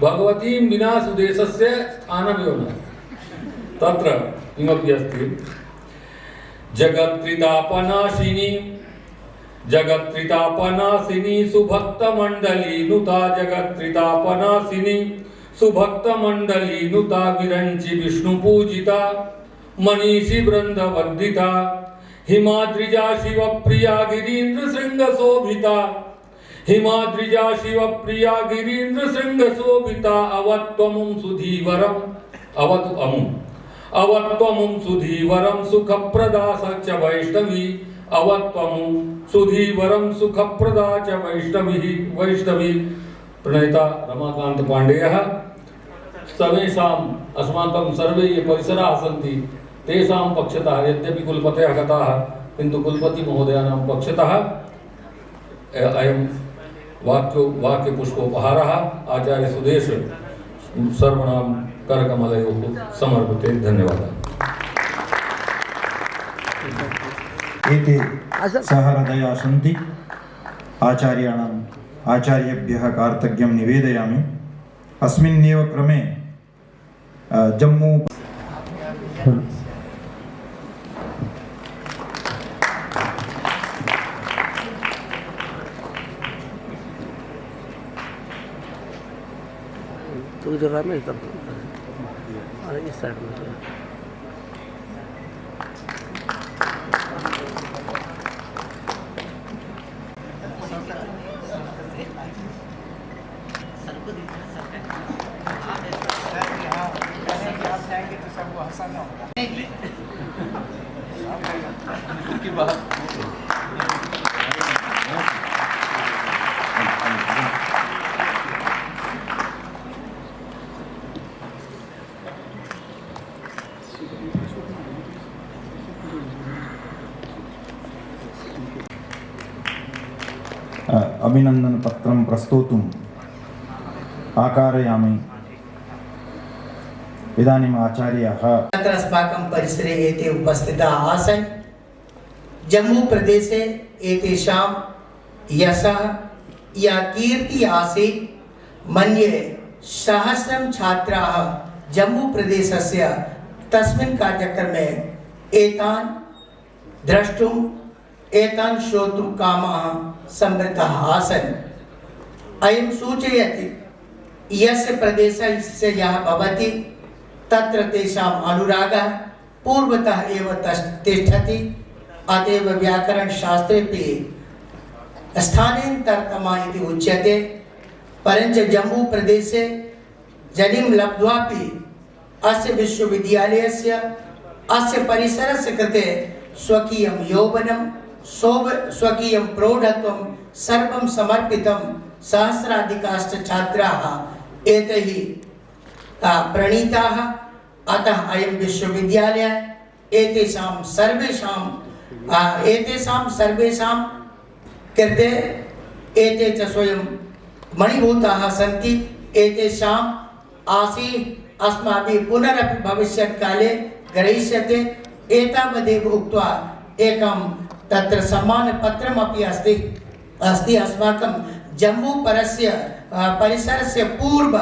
भगवतीं विना सुदेशस्य स्थानमेव न। तत्र किमपि अस्ति। जगत्त्रितापनाशिनी, जगत्त्रितापनाशिनी सुभक्तमण्डली नुता, जगत्त्रितापनाशिनी सुभक्तमण्डली नुता विरञ्चि विष्णुपूजिता मनीषी वृन्दवर्धिता हिमाद्रिजा शिवप्रिया गिरीन्द्रशृङ्गशोभिता, हिमाद्रिजा शिवप्रिया गिरीन्द्रशृङ्गशोभिता अवत्वमुं सुधीवरम्, अवतु अमुम्। अवत्वमुं सुधीवरं सुखप्रदा च वैष्णवी अवत्वमुं सुधीवरं सुखप्रदा च वैष्णवी प्रणेता रमाकांत पाण्डेयः सर्वेषाम् अस्माकं सर्वे ये परिसराः सन्ति तेषां पक्षतः यद्यपि कुलपतयः गताः किन्तु कुलपति महोदयानां पक्षतः अयं वाक्यपुष्पोपहारः आचार्य सुदेश सर्वणां करकमलयोः समर्पते। धन्यवादः। एते सहृदया सन्ति आचार्याणाम् आचार्येभ्यः कार्तज्ञं निवेदयामि। अस्मिन्नेव क्रमे जम्मू तो इधर आना इधर अरे इस साइड में अभिनंदन पत्रं प्रस्तोतुम् आकारयामि। इदानीम् आचार्याः अत्र अस्माकं परिसरे एते उपस्थिताः आसन्। जम्मू प्रदेशे एतेषां यशः या कीर्ति आसीत्। मन्ये सहस्रं छात्राः जम्मू प्रदेशस्य तस्मिन् कार्यक्रमे एतान् द्रष्टुम् एतान् श्रोतुं कामाः समृद्धाः आसन्। अयं सूचयति यस्य प्रदेशस्य यः भवति तत्र तेषाम् अनुरागः पूर्वतः एव तिष्ठति। अतएव व्याकरणशास्त्रेपि स्थानेन्तरतमा इति उच्यते। परञ्च जम्मू प्रदेशे जनिं लब्ध्वापि अस्य विश्वविद्यालयस्य अस्य परिसरस्य कृते स्वकीयं यौवनं स्वकीयं प्रौढत्वं सर्वं समर्पितं सहस्राधिकाश्च छात्राः एतैः प्रणीताः। अतः अयं विश्वविद्यालयः एतेषां सर्वेषां कृते एते च स्वयं मणिभूताः सन्ति। एतेषाम् आसीत् अस्माभिः पुनरपि भविष्यत्काले ग्रहीष्यते। एतावदेव उक्त्वा एकं तत्र सम्मानपत्रमपि अस्ति अस्माकं जम्मू परिसरस्य पूर्व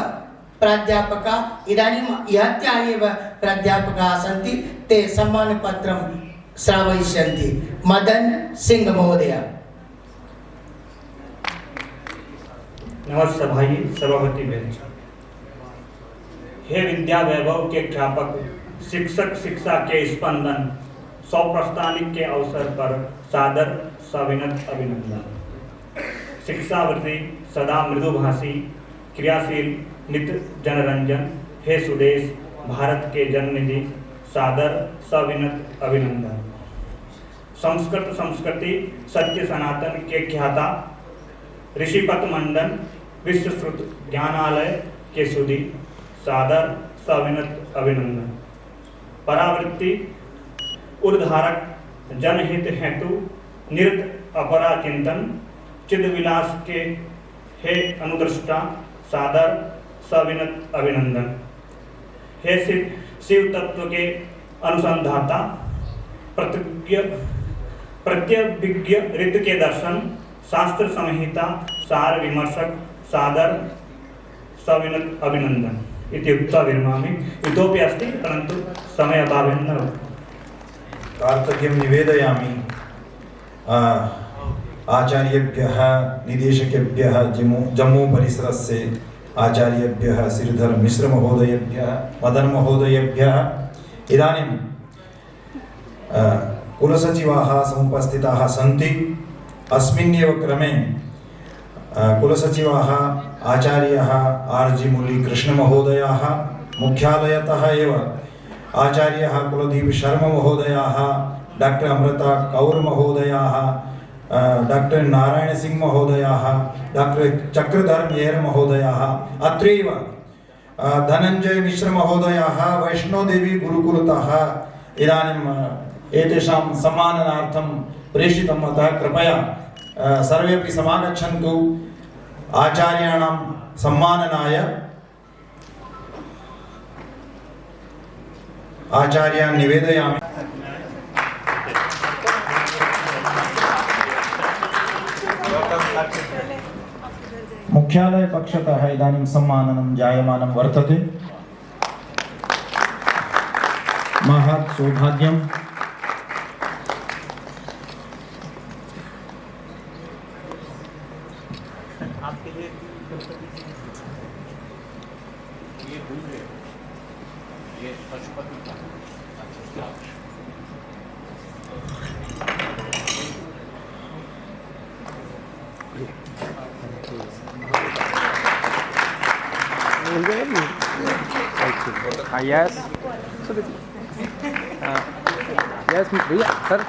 प्राध्यापका इदानीं ह्यः एव प्राध्यापकाः सन्ति। ते सम्मानपत्रं श्रावयिष्यन्ति। मदन सिंह महोदय। नमस्ते भाई सभापति बेंच। हे विद्या वैभव के ख्यापक, शिक्षक शिक्षा के स्पंदन, सौप्रस्थानिक के अवसर पर सादर सविनत अभिनंदन। शिक्षावृत्ति सदा मृदुभाषी क्रियाशील नित्य जनरंजन, हे सुदेश भारत के जननिधि सादर सविनत अभिनंदन। संस्कृत संस्कृति सत्य सनातन के ख्याता ऋषिपत मंडन विश्वश्रुत ज्ञानालय के सुधी सादर सविनत अभिनंदन। परावृत्ति उद्धारक जनहित हेतु निरत अपरा चिंतन चिद विलास के हे अनुदृष्टा सादर सविनत अभिनंदन। हे शिव तत्व के अनुसंधाता प्रत्यभिज्ञ ऋत के दर्शन शास्त्र संहिता सार विमर्शक सादर सविनत अभिनंदन इति उक्त्वा विरमामि। इतोपि अस्ति परन्तु समय अभावेन न कार्तज्ञं निवेदयामि। आचार्येभ्यः निदेशकेभ्यः जम्मू परिसरस्य आचार्येभ्यः श्रीधर मिश्र महोदयेभ्यः मदन महोदयेभ्यः इदानीं कुलसचिवाः समुपस्थिताः सन्ति। अस्मिन्नेव क्रमे कुलसचिवाः आचार्यः आर् जी मुरलीकृष्ण महोदयाः मुख्यालयतः एव आचार्यः कुलदीप शर्मा महोदयाः, डॉक्टर अमृता कौर महोदयाः, डॉक्टर नारायण सिंह महोदयाः, डॉक्टर चक्रधर येर महोदयाः, अत्रैव धनंजय मिश्र महोदयाः वैष्णोदेवी गुरुकुलतः इदानीं एतेषां सम्माननार्थं प्रेषितम्, अतः कृपया सर्वेपि समागच्छन्तु। आचार्याणां सम्माननाय आचार्यान् निवेदयामि। मुख्यालय पक्षतः इदानीं सम्माननं जायमानं वर्तते। महत् सौभाग्यम्। यस यस भैया सर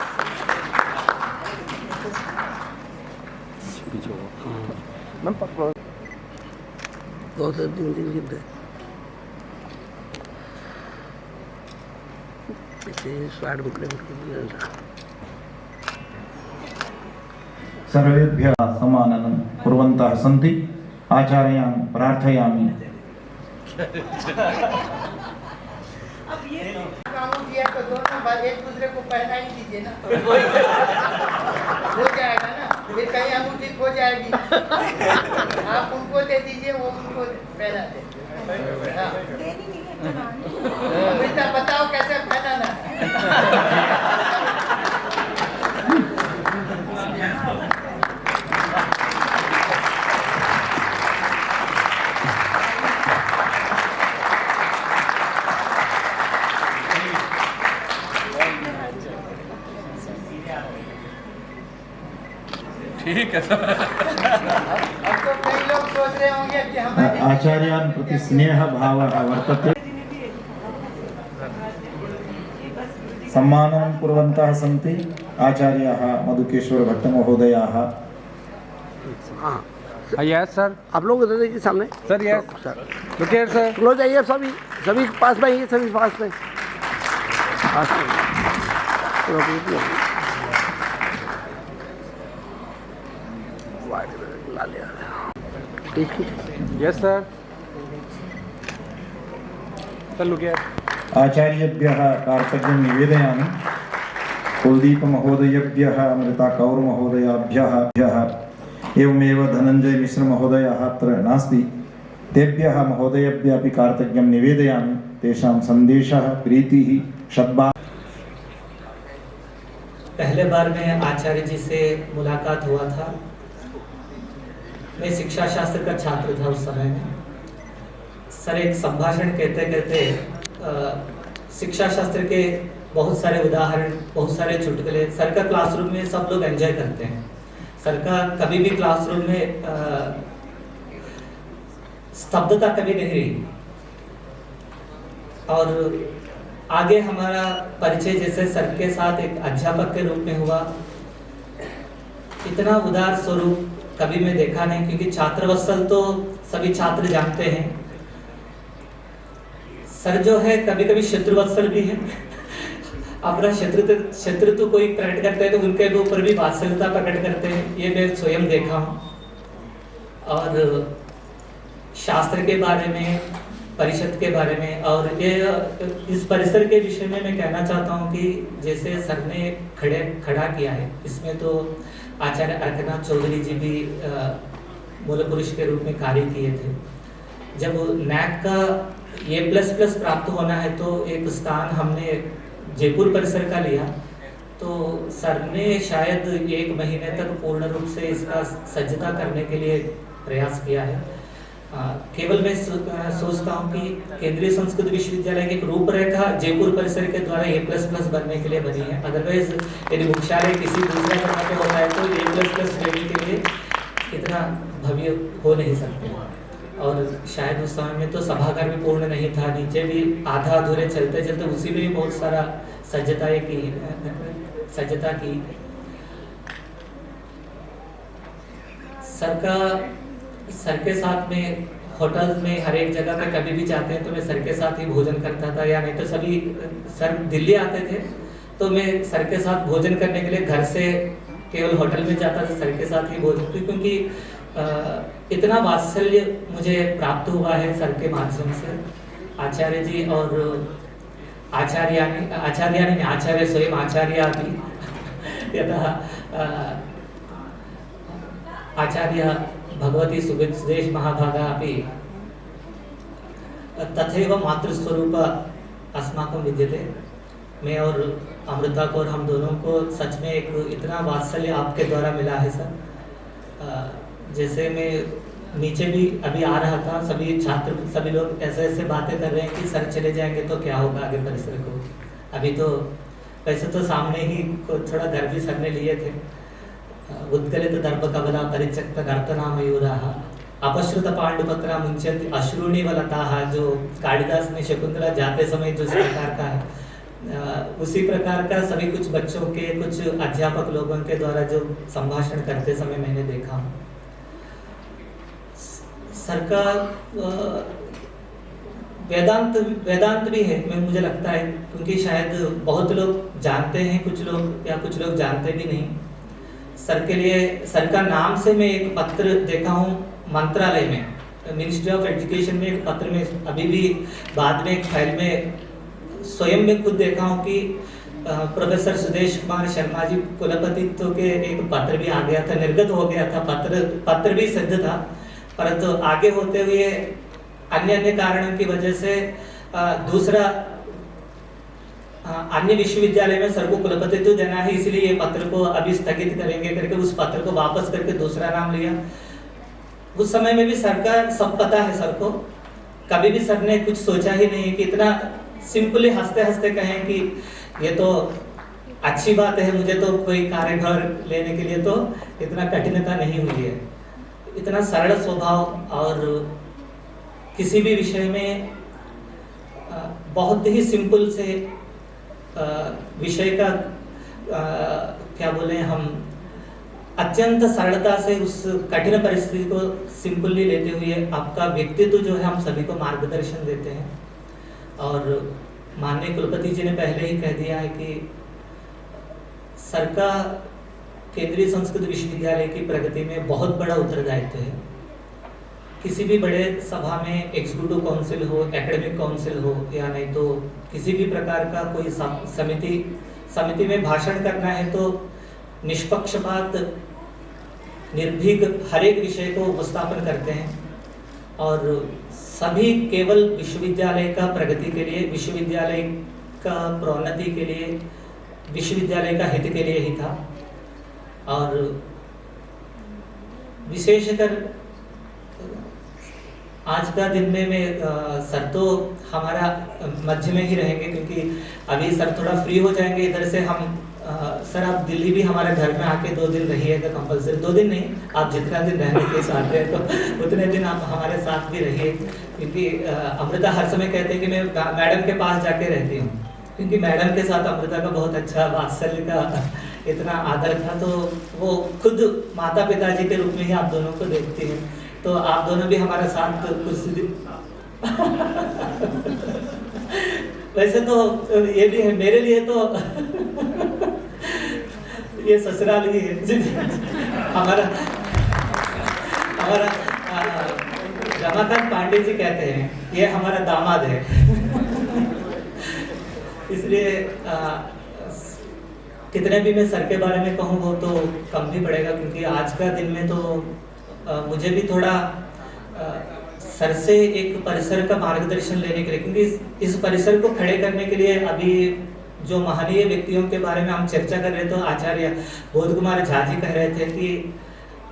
मैम पकड़ो 2 से 3 दिन गिर गए पीछे स्वाट बुकले सर्वेभ्यः सम्माननं कुर्वन्तः सन्ति। आचार्यान् प्रार्थयामि। अब ये अंगूठी है तो दोनों बार एक दूसरे को पहना ही दीजिए ना, हो जाएगा ना, फिर कहीं अंगूठी खो जाएगी। आप उनको दे दीजिए, वो उनको पहना दे। बेटा बताओ कैसे पहनाना है। ठीक है सर। अब तो कई लोग सोच रहे होंगे कि हमारे आचार्यान् प्रति स्नेहभावः वर्तते। सम्माननं कुर्वन्तः सन्ति आचार्याः मधुकेश्वर भट्ट महोदयाः। हाँ यस सर, आप लोग उधर देखिए सामने सर। यस सर, रुकिए सर, क्लोज आइए सभी, सभी पास में आइए, सभी पास में यस सर। सर लुकिए। आचार्येभ्यः कार्तज्ञं निवेदयामि। कुलदीप महोदयेभ्यः, अमृता कौर महोदयाभ्यः एवमेव धनंजय मिश्र महोदयः अत्र नास्ति, तेभ्यः महोदयेभ्यः अपि कार्तज्ञं निवेदयामि। तेषां सन्देशः प्रीतिः सद्भाव। पहले बार में आचार्य जी से मुलाकात हुआ था। मैं शिक्षा शास्त्र का छात्र था उस समय में। सर एक संभाषण कहते कहते शिक्षा शास्त्र के बहुत सारे उदाहरण, बहुत सारे चुटकुले सर का क्लासरूम में सब लोग एंजॉय करते हैं। सर का कभी भी क्लासरूम में स्तब्धता कभी नहीं रही। और आगे हमारा परिचय जैसे सर के साथ एक अध्यापक के रूप में हुआ, इतना उदार स्वरूप कभी मैं देखा नहीं, क्योंकि छात्रवत्सल तो सभी छात्र जानते हैं। सर जो है कभी कभी शत्रुवत्सल भी है। अपना शत्रुत्व कोई प्रकट करते हैं तो उनके ऊपर भी वात्सल्यता प्रकट करते हैं, ये मैं स्वयं देखा हूँ। और शास्त्र के बारे में, परिषद के बारे में, और ये इस परिसर के विषय में मैं कहना चाहता हूँ कि जैसे सर ने खड़ा किया है, इसमें तो आचार्य अर्कनाथ चौधरी जी भी मूल पुरुष के रूप में कार्य किए थे। जब नैक का A++ प्राप्त होना है तो एक स्थान हमने जयपुर परिसर का लिया, तो सर ने शायद 1 महीने तक पूर्ण रूप से इसका सज्जता करने के लिए प्रयास किया है। केवल मैं सोचता हूँ कि केंद्रीय संस्कृत विश्वविद्यालय की एक रूपरेखा जयपुर परिसर के द्वारा A++ बनने के लिए बनी है। अदरवाइज यदि मुख्यालय किसी दूसरे जगह पे होता है तो A++ लेने के लिए इतना भव्य हो नहीं सकते। और शायद उस समय में तो सभागार भी पूर्ण नहीं था, नीचे भी आधा अधूरे चलते चलते उसी में भी बहुत सारा सज्जता की। सर के साथ में होटल में हर एक जगह पे कभी भी जाते हैं तो मैं सर के साथ ही भोजन करता था, या नहीं तो सभी सर दिल्ली आते थे तो मैं सर के साथ भोजन करने के लिए घर से केवल होटल में जाता था, सर के साथ ही भोजन, क्योंकि इतना वात्सल्य मुझे प्राप्त हुआ है सर के माध्यम से। आचार्य जी और आचार्य स्वयं आचार्य भी यथा आचार्य भगवती सुदेश महाभागा अपि तथैव मातृस्वरूप अस्माकं विद्यते। मैं और अमृता को और हम दोनों को सच में एक इतना वात्सल्य आपके द्वारा मिला है सर। जैसे मैं नीचे भी अभी आ रहा था, सभी लोग ऐसे बातें कर रहे हैं कि सर चले जाएंगे तो क्या होगा आगे परिसर को। अभी तो वैसे तो सामने ही थोड़ा घर भी सर ने लिए थे। उद्गलित दर्भ कबला परिचक्त नर्तना मयूराः अपश्रुत पांडुपत्रा मुंचन्ति अश्रूणि वलताः, जो कालिदास ने शकुंतला जाते समय जो इस प्रकार का है, उसी प्रकार का सभी कुछ बच्चों के, कुछ अध्यापक लोगों के द्वारा जो संभाषण करते समय मैंने देखा। सर का वेदांत भी है, मुझे लगता है, क्योंकि शायद बहुत लोग जानते हैं, कुछ लोग जानते भी नहीं। सर के लिए सर का नाम से मैं एक पत्र देखा हूँ मंत्रालय में, मिनिस्ट्री ऑफ एजुकेशन में एक पत्र में, अभी भी बाद में एक फाइल में स्वयं में खुद देखा हूँ कि प्रोफेसर सुदेश कुमार शर्मा जी कुलपतित्व के एक पत्र भी आ गया था, निर्गत हो गया था, पत्र भी सिद्ध था, परंतु आगे होते हुए अन्य कारणों की वजह से दूसरा अन्य विश्वविद्यालय में सर को कुलपतित्व देना है, इसलिए ये पत्र को अभी स्थगित करेंगे करके उस पत्र को वापस करके दूसरा नाम लिया। उस समय में भी सर का सब पता है सर को, कभी भी सर ने कुछ सोचा ही नहीं कि इतना सिंपली हंसते हंसते कहें कि ये तो अच्छी बात है, मुझे तो कोई कार्यभार लेने के लिए तो इतना कठिनता नहीं हुई है। इतना सरल स्वभाव और किसी भी विषय में बहुत ही सिंपल से विषय का क्या बोले हम, अत्यंत सरलता से उस कठिन परिस्थिति को सिंपली लेते हुए आपका व्यक्तित्व जो है हम सभी को मार्गदर्शन देते हैं। और माननीय कुलपति जी ने पहले ही कह दिया है कि सर का केंद्रीय संस्कृत विश्वविद्यालय की प्रगति में बहुत बड़ा उत्तरदायित्व है। किसी भी बड़े सभा में एग्जीक्यूटिव काउंसिल हो, एकेडमिक काउंसिल हो, या नहीं तो किसी भी प्रकार का कोई समिति में भाषण करना है तो निष्पक्षपात निर्भीक हर एक विषय को उपस्थापन करते हैं, और सभी केवल विश्वविद्यालय का प्रगति के लिए, विश्वविद्यालय का प्रोन्नति के लिए, विश्वविद्यालय का हित के लिए ही था। और विशेषकर आज का दिन में सर तो हमारा मध्य में ही रहेंगे, क्योंकि अभी सर थोड़ा फ्री हो जाएंगे इधर से। हम सर आप दिल्ली भी हमारे घर में आके 2 दिन रहिएगा कंपलसरी, 2 दिन नहीं, आप जितना दिन रहने के साथ हैं तो उतने दिन आप हमारे साथ भी रहिए, क्योंकि अमृता हर समय कहते हैं कि मैं मैडम के पास जाके रहती हूँ, क्योंकि मैडम के साथ अमृता का बहुत अच्छा वात्सल्य का इतना आदर था, तो वो खुद माता पिताजी के रूप में ही आप दोनों को देखती हैं। तो आप दोनों भी हमारे साथ कुछ दिन वैसे तो ये भी है मेरे लिए तो ये ससुराल ही है। हमारा रमाकांत पांडे जी कहते हैं ये हमारा दामाद है। इसलिए कितने भी मैं सर के बारे में कहूँ वो तो कम भी पड़ेगा, क्योंकि आज का दिन में तो मुझे भी थोड़ा सर से एक परिसर का मार्गदर्शन लेने के लिए, क्योंकि इस परिसर को खड़े करने के लिए अभी जो महनीय व्यक्तियों के बारे में हम चर्चा कर रहे थे, तो आचार्य बोध कुमार झा जी कह रहे थे कि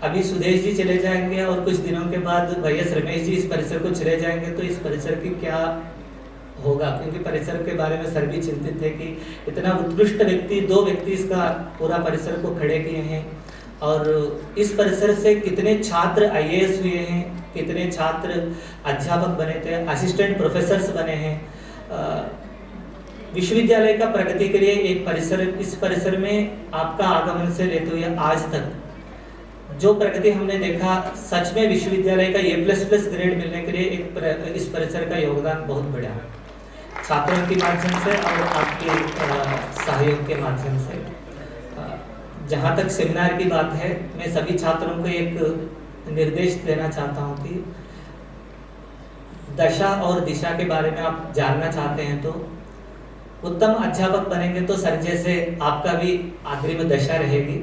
अभी सुदेश जी चले जाएंगे और कुछ दिनों के बाद वाईएस रमेश जी इस परिसर को चले जाएंगे, तो इस परिसर की क्या होगा, क्योंकि परिसर के बारे में सर भी चिंतित थे कि इतना उत्कृष्ट व्यक्ति, 2 व्यक्ति इसका पूरा परिसर को खड़े किए हैं, और इस परिसर से कितने छात्र IAS हुए हैं, कितने छात्र अध्यापक बने थे, असिस्टेंट प्रोफेसर्स बने हैं। विश्वविद्यालय का प्रगति के लिए एक परिसर, इस परिसर में आपका आगमन से लेते हुए आज तक जो प्रगति हमने देखा, सच में विश्वविद्यालय का A++ ग्रेड मिलने के लिए इस परिसर का योगदान बहुत बड़ा है, छात्रों के माध्यम से और आपके सहयोग के माध्यम से। जहाँ तक सेमिनार की बात है, मैं सभी छात्रों को एक निर्देश देना चाहता हूँ कि दशा और दिशा के बारे में आप जानना चाहते हैं तो उत्तम अध्यापक बनेंगे तो सर जैसे आपका भी अग्रिम दशा रहेगी,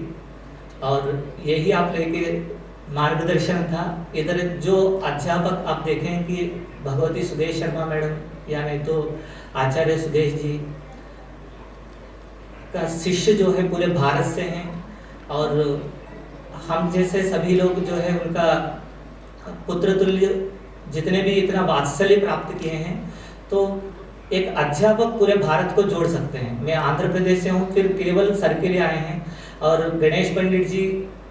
और यही आप लेके मार्गदर्शन था। इधर जो अध्यापक आप देखें कि भगवती सुदेश शर्मा मैडम या नहीं तो आचार्य सुदेश जी का शिष्य जो है पूरे भारत से हैं, और हम जैसे सभी लोग जो है उनका पुत्र तुल्य जितने भी इतना वात्सल्य प्राप्त किए हैं, तो एक अध्यापक पूरे भारत को जोड़ सकते हैं। मैं आंध्र प्रदेश से हूँ, फिर केवल सर के लिए आए हैं, और गणेश पंडित जी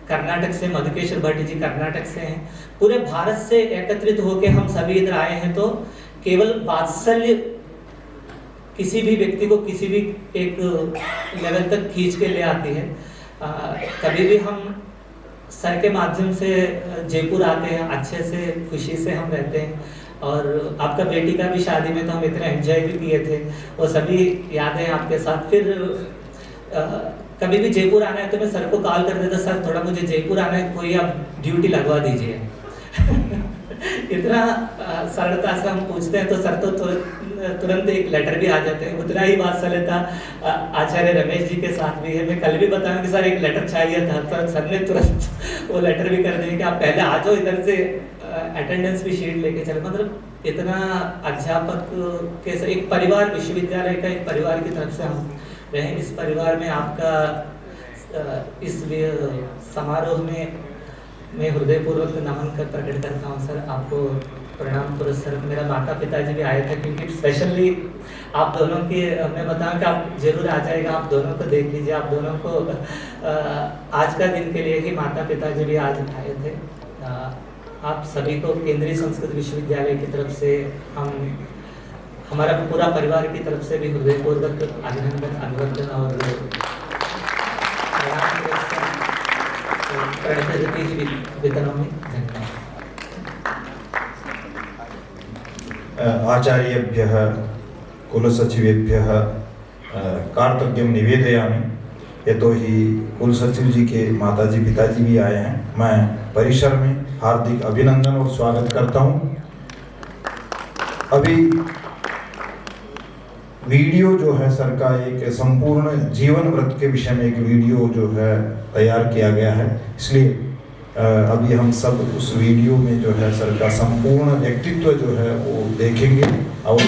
कर्नाटक से, मधुकेश्वर भट्ट जी कर्नाटक से हैं। पूरे भारत से एकत्रित होकर हम सभी इधर आए हैं, तो केवल वात्सल्य किसी भी व्यक्ति को किसी भी एक लेवल तक खींच के ले आती है। कभी भी हम सर के माध्यम से जयपुर आते हैं, अच्छे से खुशी से हम रहते हैं, और आपका बेटी का भी शादी में तो हम इतना एंजॉय भी किए थे, वो सभी यादें आपके साथ। फिर कभी भी जयपुर आना है तो मैं सर को कॉल कर देता, सर थोड़ा मुझे जयपुर आना है, कोई आप ड्यूटी लगवा दीजिए। इतना सरलता से हम पूछते हैं तो सर तो तुरंत एक लेटर भी आ जाते हैं। उतना ही बात सरलता आचार्य रमेश जी के साथ भी है। मैं कल भी बताऊं कि सर एक लेटर चाहिए था, तो सर ने तुरंत वो लेटर भी कर दिया कि आप पहले आ जाओ, इधर से अटेंडेंस भी शीट लेके चले। मतलब इतना अध्यापक के एक परिवार, विश्वविद्यालय का एक परिवार की तरफ से हम रहे। इस परिवार में आपका इस समारोह में मैं हृदयपूर्वक नमन कर प्रकट करता हूँ सर, आपको प्रणाम पुरस्कार। मेरा माता पिताजी भी आए थे, क्योंकि स्पेशली आप दोनों की मैं बताऊँ कि आप जरूर आ जाएगा, आप दोनों को देख लीजिए। आप दोनों को आज का दिन के लिए ही माता पिताजी भी आज आए थे। आप सभी को केंद्रीय संस्कृत विश्वविद्यालय की तरफ से हमारा पूरा परिवार की तरफ से भी हृदयपूर्वक अभिनंदन, अभिनंदन और वितरण में धन्यवाद। आचार्येभ्यः कुलसचिवेभ्यः कार्तज्ञं निवेदयामि, यतोहि कुलसचिव जी के माताजी पिताजी भी आए हैं। मैं परिसर में हार्दिक अभिनंदन और स्वागत करता हूं। अभी वीडियो जो है सर का एक संपूर्ण जीवन व्रत के विषय में एक वीडियो जो है तैयार किया गया है, इसलिए अभी हम सब उस वीडियो में जो है सर का संपूर्ण व्यक्तित्व जो है वो देखेंगे। और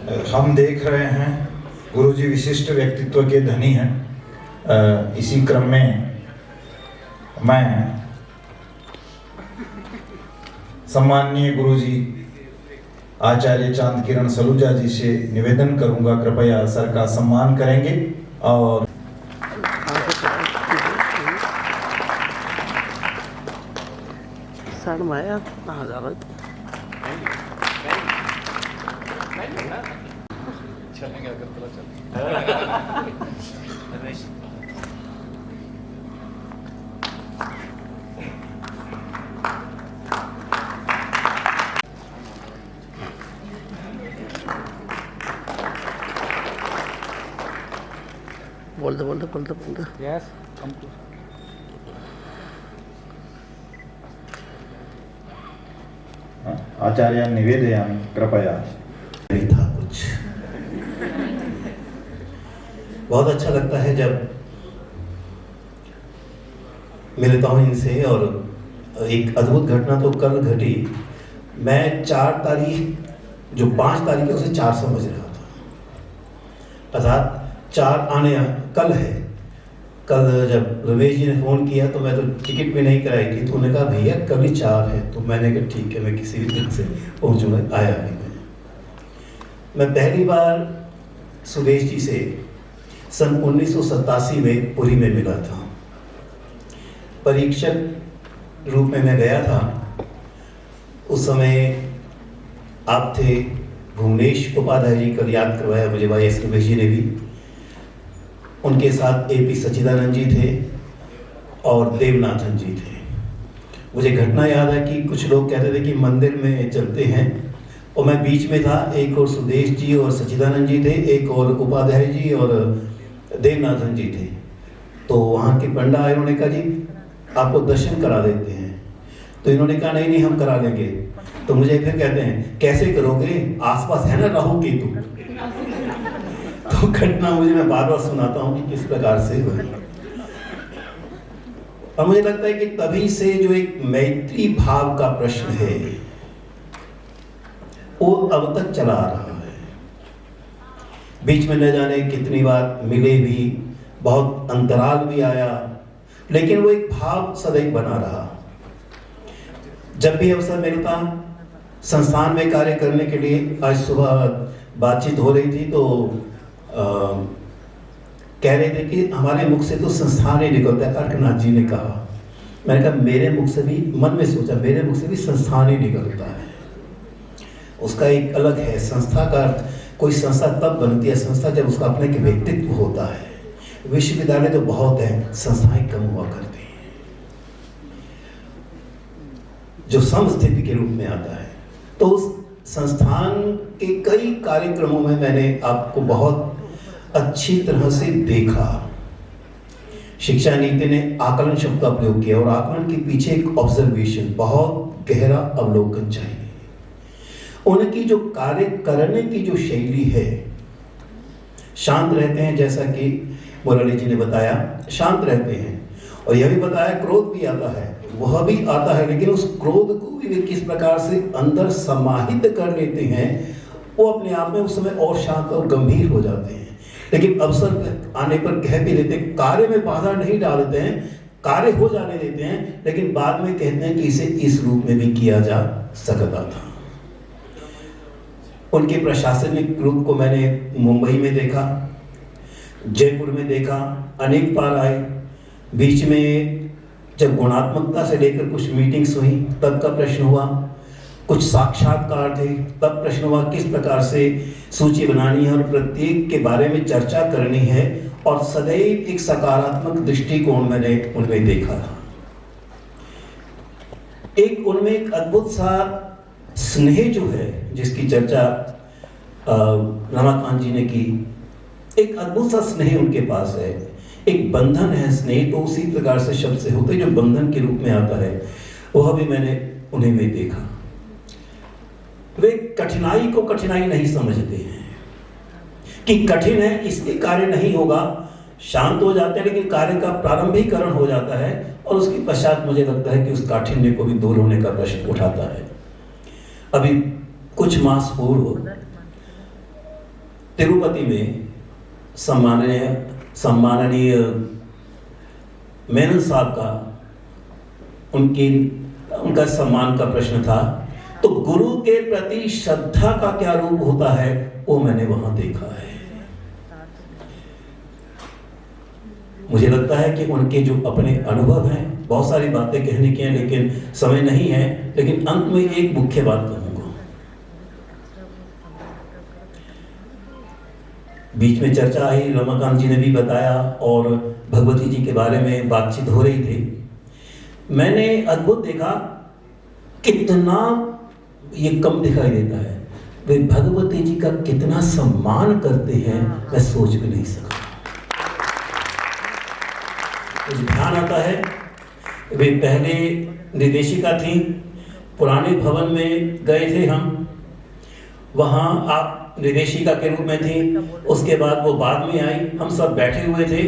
हम देख रहे हैं गुरुजी विशिष्ट व्यक्तित्व के धनी हैं। इसी क्रम में मैं सम्माननीय गुरुजी आचार्य चांद किरण सलूजा जी से निवेदन करूंगा, कृपया सर का सम्मान करेंगे। और सर माया कहाँ जा रहा चलेंगे अगर बोलते यस आचार्य निवेदयामि कृपया। नहीं था कुछ। बहुत अच्छा लगता है जब मिलता हूँ इनसे। और एक अद्भुत घटना तो कल घटी। मैं 4 तारीख जो 5 तारीख है उसे 4 समझ रहा था, अर्थात 4 आने कल है। कल जब रमेश जी ने फ़ोन किया तो मैं तो टिकट भी नहीं कराई थी, तो उन्होंने कहा भैया कल ही 4 है। तो मैंने कहा ठीक है, मैं किसी भी दिन से पहुँचूँगा। आया नहीं मैं पहली बार सुदेश जी से सन 1987 में पुरी में मिला था। परीक्षक रूप में मैं गया था। उस समय आप थे, भुवनेश उपाध्याय जी, कल याद करवाया मुझे भाई एस रमेश जी ने भी। उनके साथ AP सच्चिदानंद जी थे और देवनाथन जी थे। मुझे घटना याद है कि कुछ लोग कहते थे कि मंदिर में चलते हैं, और मैं बीच में था। एक और सुदेश जी और सच्चिदानंद जी थे, एक और उपाध्याय जी और देवनाथन जी थे। तो वहाँ के पंडा आए, उन्होंने कहा जी आपको दर्शन करा देते हैं। तो इन्होंने कहा नहीं नहीं हम करा लेंगे। तो मुझे फिर कहते हैं कैसे करोगे, आसपास है ना राहु केतु। तो घटना मुझे मैं बार बार सुनाता हूँ कि किस प्रकार से हुई। और मुझे लगता है कि तभी से जो एक मैत्री भाव का प्रश्न है वो अब तक चला आ रहा है। बीच में न जाने कितनी बार मिले भी, बहुत अंतराल भी आया, लेकिन वो एक भाव सदैव बना रहा। जब भी अवसर मिलता संस्थान में कार्य करने के लिए, आज सुबह बातचीत हो रही थी तो कह रहे थे कि हमारे मुख से तो संस्थान ही निकलता है। अर्कनाथ जी ने कहा, मैंने कहा मेरे मुख से भी, मन में सोचा मेरे मुख से भी संस्थान ही निकलता है। उसका एक अलग है। संस्था का अर्थ, कोई संस्था तब बनती है संस्था जब उसका अपने के व्यक्तित्व होता है। विश्वविद्यालय तो बहुत है, संस्थाएं कम हुआ करती हैं। जो समस्थिति के रूप में आता है, तो उस संस्थान के कई कार्यक्रमों में मैंने आपको बहुत अच्छी तरह से देखा। शिक्षा नीति ने आकलन शब्द का प्रयोग किया, और आकलन के पीछे एक ऑब्जर्वेशन, बहुत गहरा अवलोकन चाहिए। उनकी जो कार्य करने की जो शैली है, शांत रहते हैं, जैसा कि मुरली जी ने बताया, शांत रहते हैं। और यह भी बताया क्रोध भी आता है, वह भी आता है, लेकिन उस क्रोध को भी वे किस प्रकार से अंदर समाहित कर लेते हैं, वो अपने आप में उस समय और शांत और गंभीर हो जाते हैं। लेकिन अवसर आने पर कह भी लेते हैं, कार्य में बाधा नहीं डालते हैं, कार्य हो जाने देते हैं, लेकिन बाद में कहते हैं कि इसे इस रूप में भी किया जा सकता था। उनके प्रशासनिक रूप को मैंने मुंबई में देखा, जयपुर में देखा, अनेक बार आए। बीच में जब गुणात्मकता से लेकर कुछ मीटिंग्स हुई तब का प्रश्न हुआ, कुछ साक्षात्कार थे तब प्रश्न हुआ किस प्रकार से सूची बनानी है और प्रत्येक के बारे में चर्चा करनी है, और सदैव एक सकारात्मक दृष्टिकोण मैंने उनमें देखा था। एक उनमें एक अद्भुत सा स्नेह जो है, जिसकी चर्चा रमाकांत जी ने की, एक अद्भुत सा स्नेह उनके पास है। एक बंधन है, स्नेह तो उसी प्रकार से शब्द से होते जो बंधन के रूप में आता है, वह भी मैंने उन्हें में देखा। वे कठिनाई को कठिनाई नहीं समझते हैं कि कठिन है इसके कार्य नहीं होगा, शांत हो जाते हैं, लेकिन कार्य का प्रारंभिकरण हो जाता है, और उसके पश्चात मुझे लगता है कि उस काठिन्य को भी दूर होने का प्रश्न उठाता है। अभी कुछ मास पूर्व तिरुपति में सम्माननीय मेनन साहब का उनका सम्मान का प्रश्न था, तो गुरु के प्रति श्रद्धा का क्या रूप होता है वो मैंने वहां देखा है। मुझे लगता है कि उनके जो अपने अनुभव हैं, बहुत सारी बातें कहने की हैं लेकिन समय नहीं है, लेकिन अंत में एक मुख्य बात कहूंगा। बीच में चर्चा आई, रमाकांत जी ने भी बताया और भगवती जी के बारे में बातचीत हो रही थी। मैंने अद्भुत देखा कितना ये कम दिखाई देता है, वे भगवती जी का कितना सम्मान करते हैं, मैं सोच भी नहीं सकता। मुझे ध्यान आता है वे पहले निर्देशिका थी, पुराने भवन में गए थे हम, वहाँ आप निर्देशिका के रूप में थी, उसके बाद वो बाद में आई, हम सब बैठे हुए थे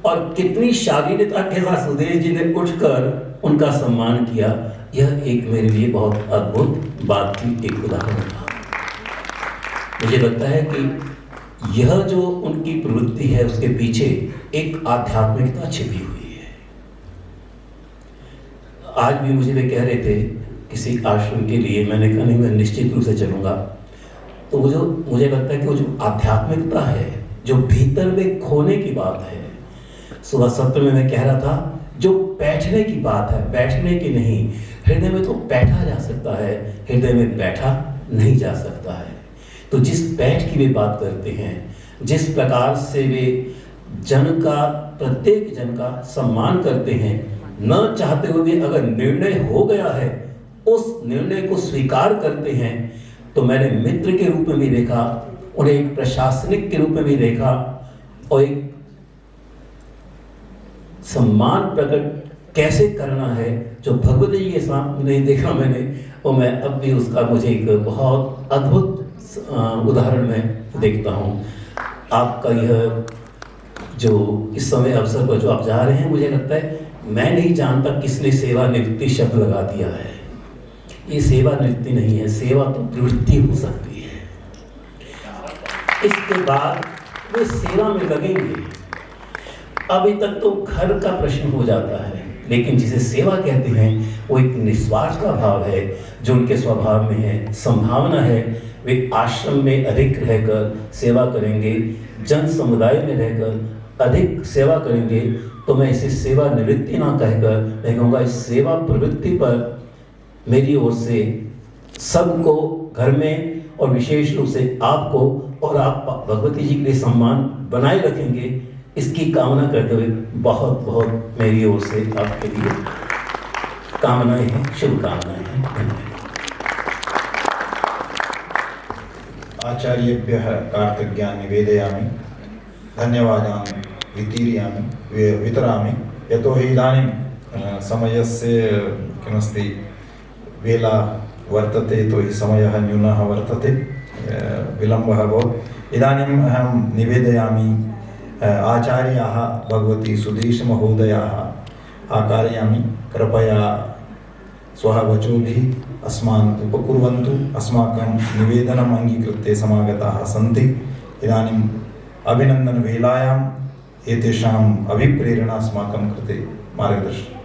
और कितनी शालीनता के साथ सुदेश जी ने उठकर उनका सम्मान किया। यह एक मेरे लिए बहुत अद्भुत बात थी, एक उदाहरण था। मुझे लगता है कि यह जो उनकी प्रवृत्ति है उसके पीछे एक आध्यात्मिकता छिपी हुई है। आज भी मुझे वे कह रहे थे किसी आश्रम के लिए, मैंने कहा नहीं मैं निश्चित रूप से चलूंगा। तो वो जो मुझे लगता है कि वो जो आध्यात्मिकता है, जो भीतर में खोने की बात है, सुबह सत्र में मैं कह रहा था जो बैठने की बात है, बैठने की नहीं, हृदय में तो बैठा जा सकता है, हृदय में बैठा नहीं जा सकता है। तो जिस बैठ की वे बात करते हैं, जिस प्रकार से वे जन का, प्रत्येक जन का सम्मान करते हैं, न चाहते हुए अगर निर्णय हो गया है उस निर्णय को स्वीकार करते हैं, तो मैंने मित्र के रूप में भी देखा, उन्हें एक प्रशासनिक के रूप में भी देखा और एक सम्मान प्रकट कैसे करना है जो भगवती जी के सामने देखा मैंने, और मैं अब भी उसका मुझे एक बहुत अद्भुत उदाहरण में देखता हूँ। आपका यह जो इस समय अवसर पर जो आप जा रहे हैं, मुझे लगता है मैं नहीं जानता किसने सेवानिवृत्ति शब्द लगा दिया है। ये सेवानिवृत्ति नहीं है, सेवा तो प्रवृत्ति हो सकती है। इसके बाद वे सेवा में लगेंगे। अभी तक तो घर का प्रश्न हो जाता है, लेकिन जिसे सेवा कहते हैं वो एक निस्वार्थ का भाव है जो उनके स्वभाव में है, संभावना है। वे आश्रम में अधिक रहकर सेवा करेंगे, जन समुदाय में रहकर अधिक सेवा करेंगे। तो मैं इसे सेवा निवृत्ति ना कहकर मैं कहूँगा इस सेवा प्रवृत्ति पर मेरी ओर से सबको घर में और विशेष रूप से आपको और आप भगवती जी के लिए सम्मान बनाए रखेंगे, इसकी कामना करते हुए बहुत बहुत मेरी ओर से आपके लिए कामनाएं हैं, शुभकामनाएं हैं। धन्यवाद। आचार्येभ्यः कार्तज्ञान् निवेदयामि, धन्यवादान् वितरामि। यतोहि इदानीं समयस्य किमस्ति वेला वर्तते, तो हि समयः न्यूनः वर्तते, विलम्बः भवति। इदानीम् अहं निवेदयामि आचार्याः भगवती सुदेश महोदयाः आकारयामि, कृपया स्वः वचोभिः अस्मान् उपकुर्वन्तु। अस्माकं निवेदनम् अङ्गीकृत्य समागताः सन्ति। इदानीम् अभिनन्दनवेलायाम् एतेषाम् अभिप्रेरणा अस्माकं कृते मार्गदर्शनम्।